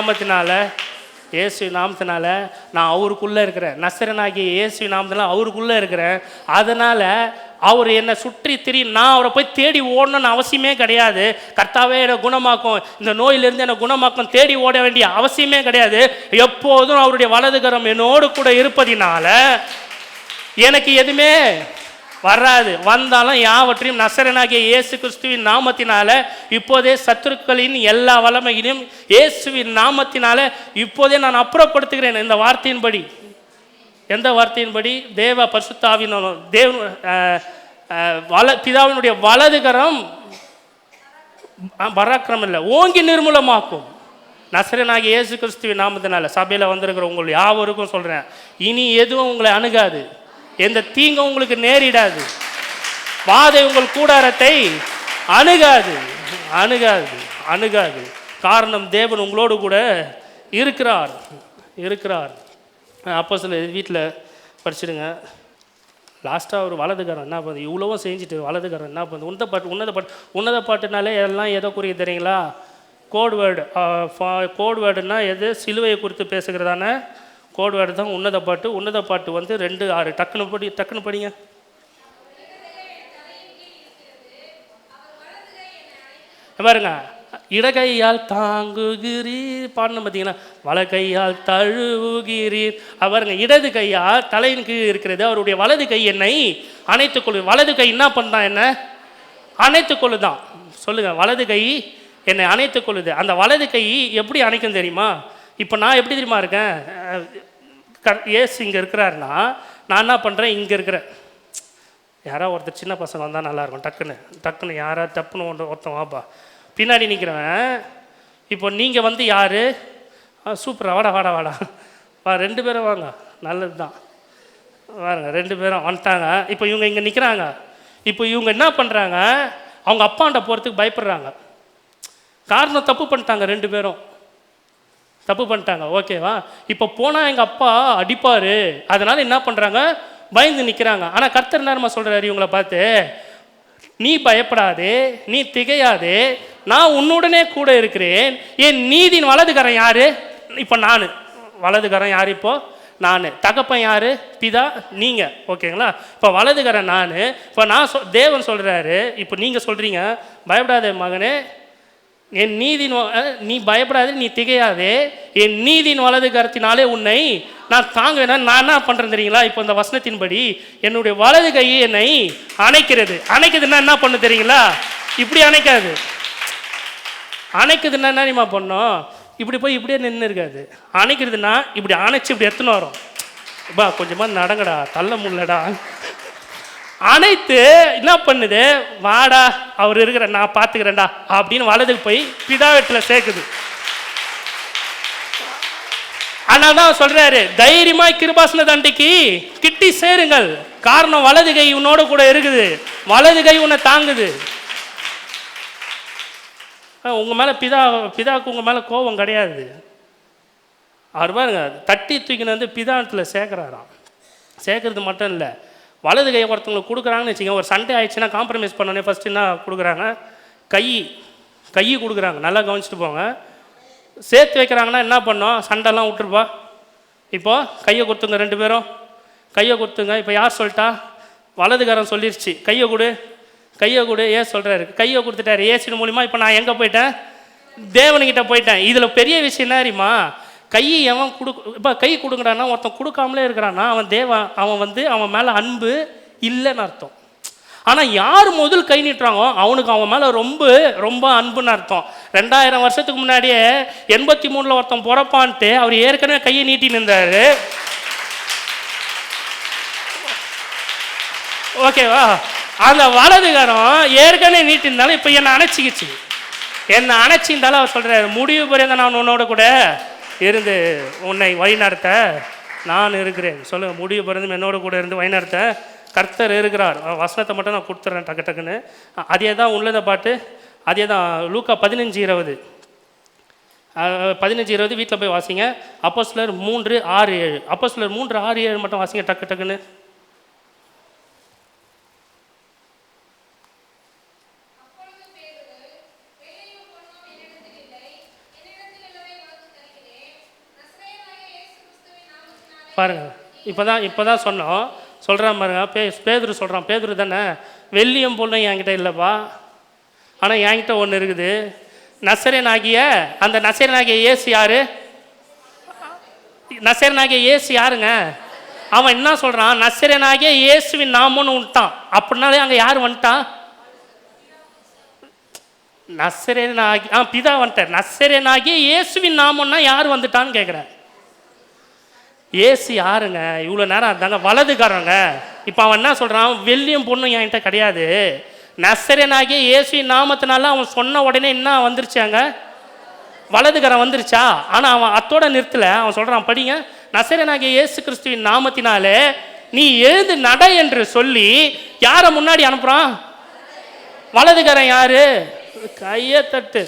நாமத்தினால நான் அவருக்குள்ளே இருக்கிறேன். நசரேயனாகிய இயேசுவின் நாமத்தினால அவருக்குள்ளே இருக்கிறேன். அதனால் அவர் என்னை சுற்றி நான் அவரை போய் தேடி ஓடணும்னு அவசியமே கிடையாது. கர்த்தாவே என்னை குணமாக்கும், இந்த நோயிலிருந்து என்னை குணமாக்கும் தேடி ஓட வேண்டிய அவசியமே கிடையாது. எப்போதும் அவருடைய வலதுகரம் என்னோடு கூட இருப்பதினால எனக்கு எதுவுமே வராது. வந்தாலும் யாவற்றையும் நசரேயனாகிய இயேசு கிறிஸ்துவின் நாமத்தினால இப்போதே சத்துருக்களின் எல்லா வல்லமையிலும் இயேசுவின் நாமத்தினால இப்போதே நான் அப்புறப்படுத்துகிறேன். இந்த வார்த்தையின்படி, எந்த வார்த்தையின்படி? தேவ பரிசுத்த ஆவியினாலும் பிதாவினுடைய வலதுகரம் பராக்கிரமம் இல்லை, ஓங்கி நிர்மூலமாக்கும். நசரேயனாகிய இயேசு கிறிஸ்துவின் நாமத்தினால சபையில் வந்திருக்கிற உங்கள் யாவருக்கும் சொல்கிறேன், இனி எதுவும் உங்களை அணுகாது, எந்த தீங்கும் உங்களுக்கு நேரிடாது, வாதை உங்கள் கூடாரத்தை அணுகாது. காரணம், தேவன் உங்களோடு கூட இருக்கிறார். அப்போ சில வீட்டில் படிச்சுடுங்க. லாஸ்ட்டாக ஒரு வலதுகாரம் என்ன பண்ணுது? இவ்வளவும் செஞ்சுட்டு வலதுகாரம் என்ன பண்ணுது? உன்னத பாட்டுனாலே எல்லாம் எதை குறிக்க தெரியுங்களா? கோட் வேர்டுன்னா எது? சிலுவையை குறித்து பேசுகிறதான கோட் வேர்டு தான் உன்னத பாட்டு. 2:6 டக்குன்னு படிங்க. பாருங்க, இடகையால் தாங்குகிறீர் பாடணும் பார்த்தீங்கன்னா, வலகையால் தழுவுகிறீர். பாருங்க, இடது கையால் தலையின் கீழ் இருக்கிறது, அவருடைய வலது கை என்னை அணைத்துக் கொள்ளு. வலது கை என்ன பண்ணா? என்ன அணைத்துக் கொள்ளுதான். சொல்லுங்க, வலது கை என்னை அணைத்துக் கொள்ளுது. அந்த வலது கை எப்படி அணைக்கும் தெரியுமா? இப்போ நான் எப்படி தெரியுமா இருக்கேன்? ஏசு இங்கே இருக்கிறாருன்னா நான் என்ன பண்ணுறேன்? இங்கே இருக்கிறேன். யாராவது ஒருத்தர் சின்ன பசங்க வந்தால் நல்லாயிருக்கும். டக்குன்னு யாராவது டப்புன்னு ஒருத்தன் வாப்பா பின்னாடி நிற்கிறவன். இப்போ நீங்கள் யார்? சூப்பரா, வாடா 2 பேரும் வாங்க, நல்லது தான். பாருங்க, 2 பேரும் வந்துட்டாங்க. இப்போ இவங்க இங்கே நிற்கிறாங்க. இப்போ இவங்க என்ன பண்ணுறாங்க? அவங்க அப்பாண்ட போகிறதுக்கு பயப்படுறாங்க. காரணம், தப்பு பண்ணிட்டாங்க. 2 பேரும் தப்பு பண்ணிட்டாங்க. ஓகேவா? இப்போ போனால் எங்கள் அப்பா அடிப்பார், அதனால் என்ன பண்ணுறாங்க? பயந்து நிற்கிறாங்க. ஆனால் கர்த்தர் நேரமாக சொல்கிறாரு இவங்களை பார்த்து, நீ பயப்படாதே, நீ திகையாதே, நான் உன்னுடனே கூட இருக்கிறேன். என் நீதியின் வலதுகரம் யாரு? இப்போ நான் வலதுகரம் யார்? இப்போ நான். தகப்பன் யார்? பிதா, நீங்கள். ஓகேங்களா? இப்போ வலதுகரம் நான். இப்போ தேவன் சொல்கிறாரு, இப்போ நீங்கள் சொல்கிறீங்க பயப்படாதே மகனே, என் நீதியின் நீ பயப்படாதே, நீ திகையாதே, என் நீதியின் வலது கரத்தினாலே உன்னை நான் தாங்குவேன். நான் என்ன பண்ணுறேன் தெரியுங்களா? இப்போ இந்த வசனத்தின்படி என்னுடைய வலது கையை என்னை அணைக்கிறது. அணைக்குதுன்னா என்ன பண்ணு தெரியுங்களா? இப்படி அணைக்காது. அணைக்குதுன்னா என்னமா பண்ணோம்? இப்படி போய் இப்படியே நின்று இருக்காது. அணைக்கிறதுனா இப்படி அணைச்சி இப்படி எடுத்துன்னு வரும். பா கொஞ்சமாக நடங்கடா, தள்ள முடியலடா. அனைத்து என்ன பண்ணுது? வாடா, அவர் இருக்கிற, நான் பார்த்துக்கிறேன்டா அப்படின்னு வலதுக்கு போய் பிதாவத்தில் சேர்க்குது. ஆனால் தான் சொல்றாரு, தைரியமாய் கிருபாசன தண்டைக்கு கிட்டி சேருங்கள். காரணம் வலது கை உன்னோட கூட இருக்குது, வலது கை உன்னை தாங்குது. உங்க மேல பிதாவுக்கு உங்க மேல கோபம் கிடையாது. அவர் பாருங்க, தட்டி தூக்கின்னு வந்து பிதாத்தில் சேர்க்குறாராம். சேர்க்கறது மட்டும் இல்லை, வலது கையை ஒருத்தவங்களுக்கு கொடுக்குறாங்கன்னு வச்சுக்கோங்க. ஒரு சண்டே ஆயிடுச்சுன்னா காம்ப்ரமைஸ் பண்ணோன்னே ஃபஸ்ட்டு என்ன கொடுக்குறாங்க? கை கொடுக்குறாங்க. நல்லா கவனிச்சுட்டு போங்க. சேர்த்து வைக்கிறாங்கன்னா என்ன பண்ணோம்? சண்டைலாம் விட்டுருப்பா. இப்போது கையை கொடுத்துங்க, 2 பேரும் கையை கொடுத்துங்க. இப்போ யார் சொல்லிட்டா? வலதுகாரன் சொல்லிருச்சு கையை கொடு. ஏன் சொல்கிறாரு? கையை கொடுத்துட்டாரு ஏசின் மூலிமா. இப்போ நான் எங்கே போயிட்டேன்? தேவனுக்கிட்ட போயிட்டேன். இதில் பெரிய விஷயம் என்ன தெரியுமா? கையை எவன் இப்போ கை கொடுக்குறான்னா, ஒருத்தன் கொடுக்காமலே இருக்கிறான்னா அவன் மேலே அன்பு இல்லைன்னு அர்த்தம். ஆனால் யார் முதல் கை நீட்டுறாங்கோ அவனுக்கு அவன் மேலே ரொம்ப ரொம்ப அன்புன்னு அர்த்தம். 2000 வருஷத்துக்கு முன்னாடியே 83 ஒருத்தன் பிறப்பான்ட்டு அவர் ஏற்கனவே கையை நீட்டி நின்றாரு. ஓகேவா? அந்த வலதுகாரம் ஏற்கனவே நீட்டிருந்தாலும் இப்போ என்னை அணைச்சிக்கிச்சு. என்னை அணைச்சிருந்தாலும் அவர் சொல்கிறாரு, முடிவு புரிந்த நான் உன்னோட கூட இருந்து உன்னை வழிநடத்த நான் இருக்கிறேன். சொல்லுங்க, முடிவு பிறந்து என்னோட கூட இருந்து வழிநடத்த கர்த்தர் இருக்கிறார். வசனத்தை மட்டும் நான் கொடுத்துட்றேன் டக்குன்னு. அதே தான் உள்ளதை பாட்டு, அதே தான் லூக்கா 15:20. 15:20 வீட்டில் போய் வாசிங்க. அப்போஸ்தலர் 3:6-7. அப்போஸ்தலர் 3:6-7 மட்டும் வாசிங்க டக்குன்னு. பாருங்க, இப்போதான் சொல்கிறான் பாருங்க. பேதுரு சொல்கிறான், பேதுரு தானே, வெள்ளியும் பொண்ணும் என்கிட்ட இல்லைப்பா, ஆனால் என்கிட்ட ஒன்று இருக்குது. நசரேனாகிய அந்த நசரேனாகிய இயேசு யாரு? நசரேனாகிய இயேசு யாருங்க? அவன் என்ன சொல்கிறான்? நசரேனாகிய இயேசுவின் நாமம்னு விட்டான். அப்படின்னாலே அங்கே யார் வந்துட்டான்? நசரேனாகி பிதா வந்துட்டார். நசரேனாகிய இயேசுவின் நாமம்னா யார் வந்துட்டான்னு கேட்குறேன். ஏசு யாருங்க? இவ்வளோ நேரம் இருந்தாங்க வலதுக்காரங்க. இப்போ அவன் என்ன சொல்கிறான்? வெள்ளியும் பொண்ணும் என்கிட்ட கிடையாது, நசரேனாகிய இயேசுவின் நாமத்தினால அவன் சொன்ன உடனே என்ன வந்துருச்சாங்க? வலதுக்காரன் வந்துருச்சா? ஆனால் அவன் அத்தோட நிறுத்தலை. அவன் சொல்கிறான், படிங்க. நசரேனாகிய இயேசு கிறிஸ்துவின் நாமத்தினாலே நீ எழுந்து நட என்று சொல்லி யாரை முன்னாடி அனுப்புகிறான்? வலதுக்காரன் யாரு? கையை தட்டு.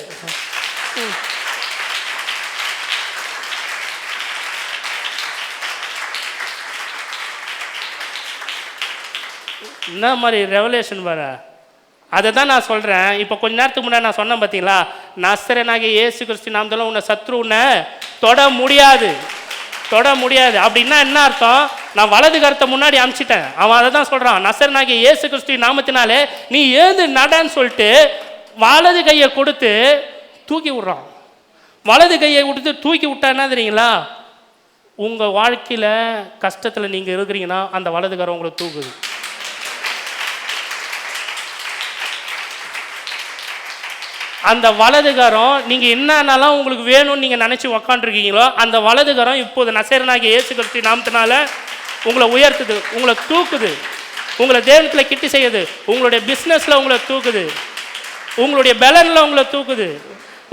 என்ன மாதிரி ரெவலேஷன் வர? அதை தான் நான் சொல்கிறேன். இப்போ கொஞ்ச நேரத்துக்கு முன்னாடி நான் சொன்னேன் பார்த்தீங்களா, நசரேனாகிய இயேசு கிறிஸ்து நாமத்தில் உன்னை சத்ரு உன்னை தொட முடியாது. அப்படின்னா என்ன அர்த்தம்? நான் வலது கரத்தை முன்னாடி அனுப்பிச்சிட்டேன். அவன் அதை தான் சொல்கிறான். நசரேனாகிய இயேசு கிறிஸ்து நாமத்தினாலே நீ ஏந்து நடன்னு சொல்லிட்டு வலது கையை கொடுத்து தூக்கி விட்றான். வலது கையை கொடுத்து தூக்கி விட்டா என்ன தெரியுங்களா? உங்கள் வாழ்க்கையில் கஷ்டத்தில் நீங்கள் இருக்கிறீங்கன்னா அந்த வலதுகாரம் உங்களை தூக்குது. அந்த வலதுகாரம் நீங்கள் என்னன்னாலும் உங்களுக்கு வேணும்னு நீங்கள் நினச்சி உக்காண்டிருக்கீங்களோ அந்த வலதுகாரம் இப்போது நசரேனாகிய இயேசு கிறிஸ்து நாமத்தினால உங்களை உயர்த்துது, உங்களை தூக்குது, உங்களை தேவனத்தில் கிட்டி செய்யுது, உங்களுடைய பிஸ்னஸில் உங்களை தூக்குது, உங்களுடைய பலனில் உங்களை தூக்குது,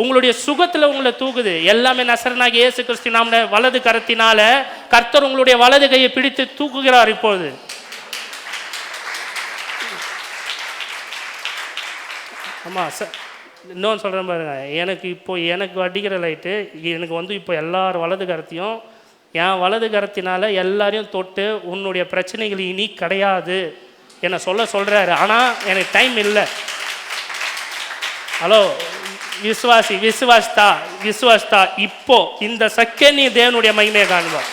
உங்களுடைய சுகத்தில் உங்களை தூக்குது. எல்லாமே நசரேனாகிய இயேசு கிறிஸ்து நாம வலது கரத்தினால கர்த்தர் உங்களுடைய வலது கையை பிடித்து தூக்குகிறார். இப்போது ஆமாம் சார், இன்னொன்று சொல்கிறேன் பாருங்க. எனக்கு அடிக்கிற லைட்டு எனக்கு இப்போ எல்லார் வலது கரத்தையும் என் வலது கரத்தினால எல்லாரையும் தொட்டு உன்னுடைய பிரச்சனைகள் இனி கிடையாது என்னை சொல்கிறாரு. ஆனால் எனக்கு டைம் இல்லை. ஹலோ, விசுவாசித்தா இப்போ இந்த செகண்ட் நீ தேவனுடைய மகிமையை காணுவோம்.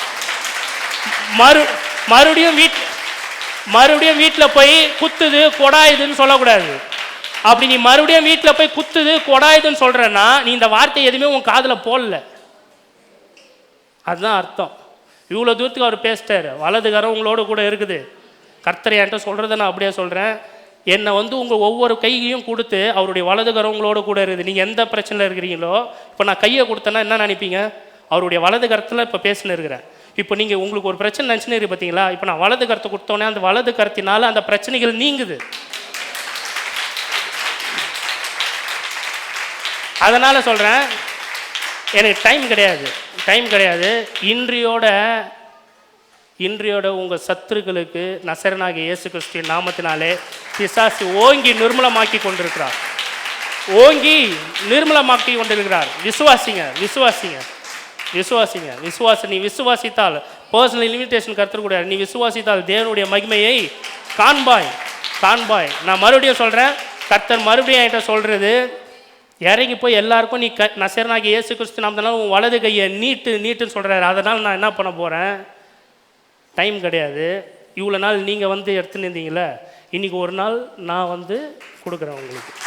மறுபடியும் வீட்டில் போய் குத்துது கொடாயுதுன்னு சொல்லக்கூடாது. அப்படி நீ மறுபடியும் வீட்டில் போய் குத்துது கொடாயுதுன்னு சொல்கிறேன்னா நீ இந்த வார்த்தை எதுவுமே உன் காதில் போடல. அதுதான் அர்த்தம். இவ்வளோ தூரத்துக்கு அவர் பேசிட்டார். வலதுகரம் உங்களோட கூட இருக்குது. கர்த்தர் என்கிட்ட சொல்கிறத நான் அப்படியே சொல்கிறேன். என்னை உங்கள் ஒவ்வொரு கையையும் கொடுத்து அவருடைய வலதுகரம் உங்களோட கூட இருக்குது. நீங்கள் எந்த பிரச்சனையில் இருக்கிறீங்களோ, இப்போ நான் கையை கொடுத்தேன்னா என்ன நினைப்பீங்க? அவருடைய வலது கரத்தில் இப்போ பேசின்னு இருக்கிறேன். இப்போ நீங்கள் உங்களுக்கு ஒரு பிரச்சனை நினச்சின்னு இருக்கு பார்த்தீங்களா? இப்போ நான் வலது கரத்தை கொடுத்தோன்னே அந்த வலது கரத்தினால அந்த பிரச்சனைகள் நீங்குது. அதனால் சொல்கிறேன், எனக்கு டைம் கிடையாது. இன்றையோட உங்கள் சத்துருக்களுக்கு நசரனாகிய இயேசு கிறிஸ்துவின் நாமத்தினாலே பிசாசு ஓங்கி நிர்மூலமாக்கி கொண்டிருக்கிறார். விசுவாசிங்க. நீ விசுவாசித்தால், பர்சனல் இன்விடேஷன் கர்த்தர் கூட, நீ விசுவாசித்தால் தேவனுடைய மகிமையை காண்பாய். நான் மறுபடியும் சொல்கிறேன், கர்த்தர் மறுபடியும் என்கிட்ட சொல்கிறது, இறங்கி போய் எல்லாருக்கும் நீ நசரனாகிய இயேசு கிறிஸ்து நாமத்தினால உன் வலது கையை நீட்டுன்னு சொல்கிறாரு. அதனால் நான் என்ன பண்ண போகிறேன்? டைம் கிடையாது. இவ்வளோ நாள் நீங்கள் எடுத்துன்னு இருந்தீங்களே, இன்றைக்கி ஒரு நாள் நான் கொடுக்குறேன் உங்களுக்கு.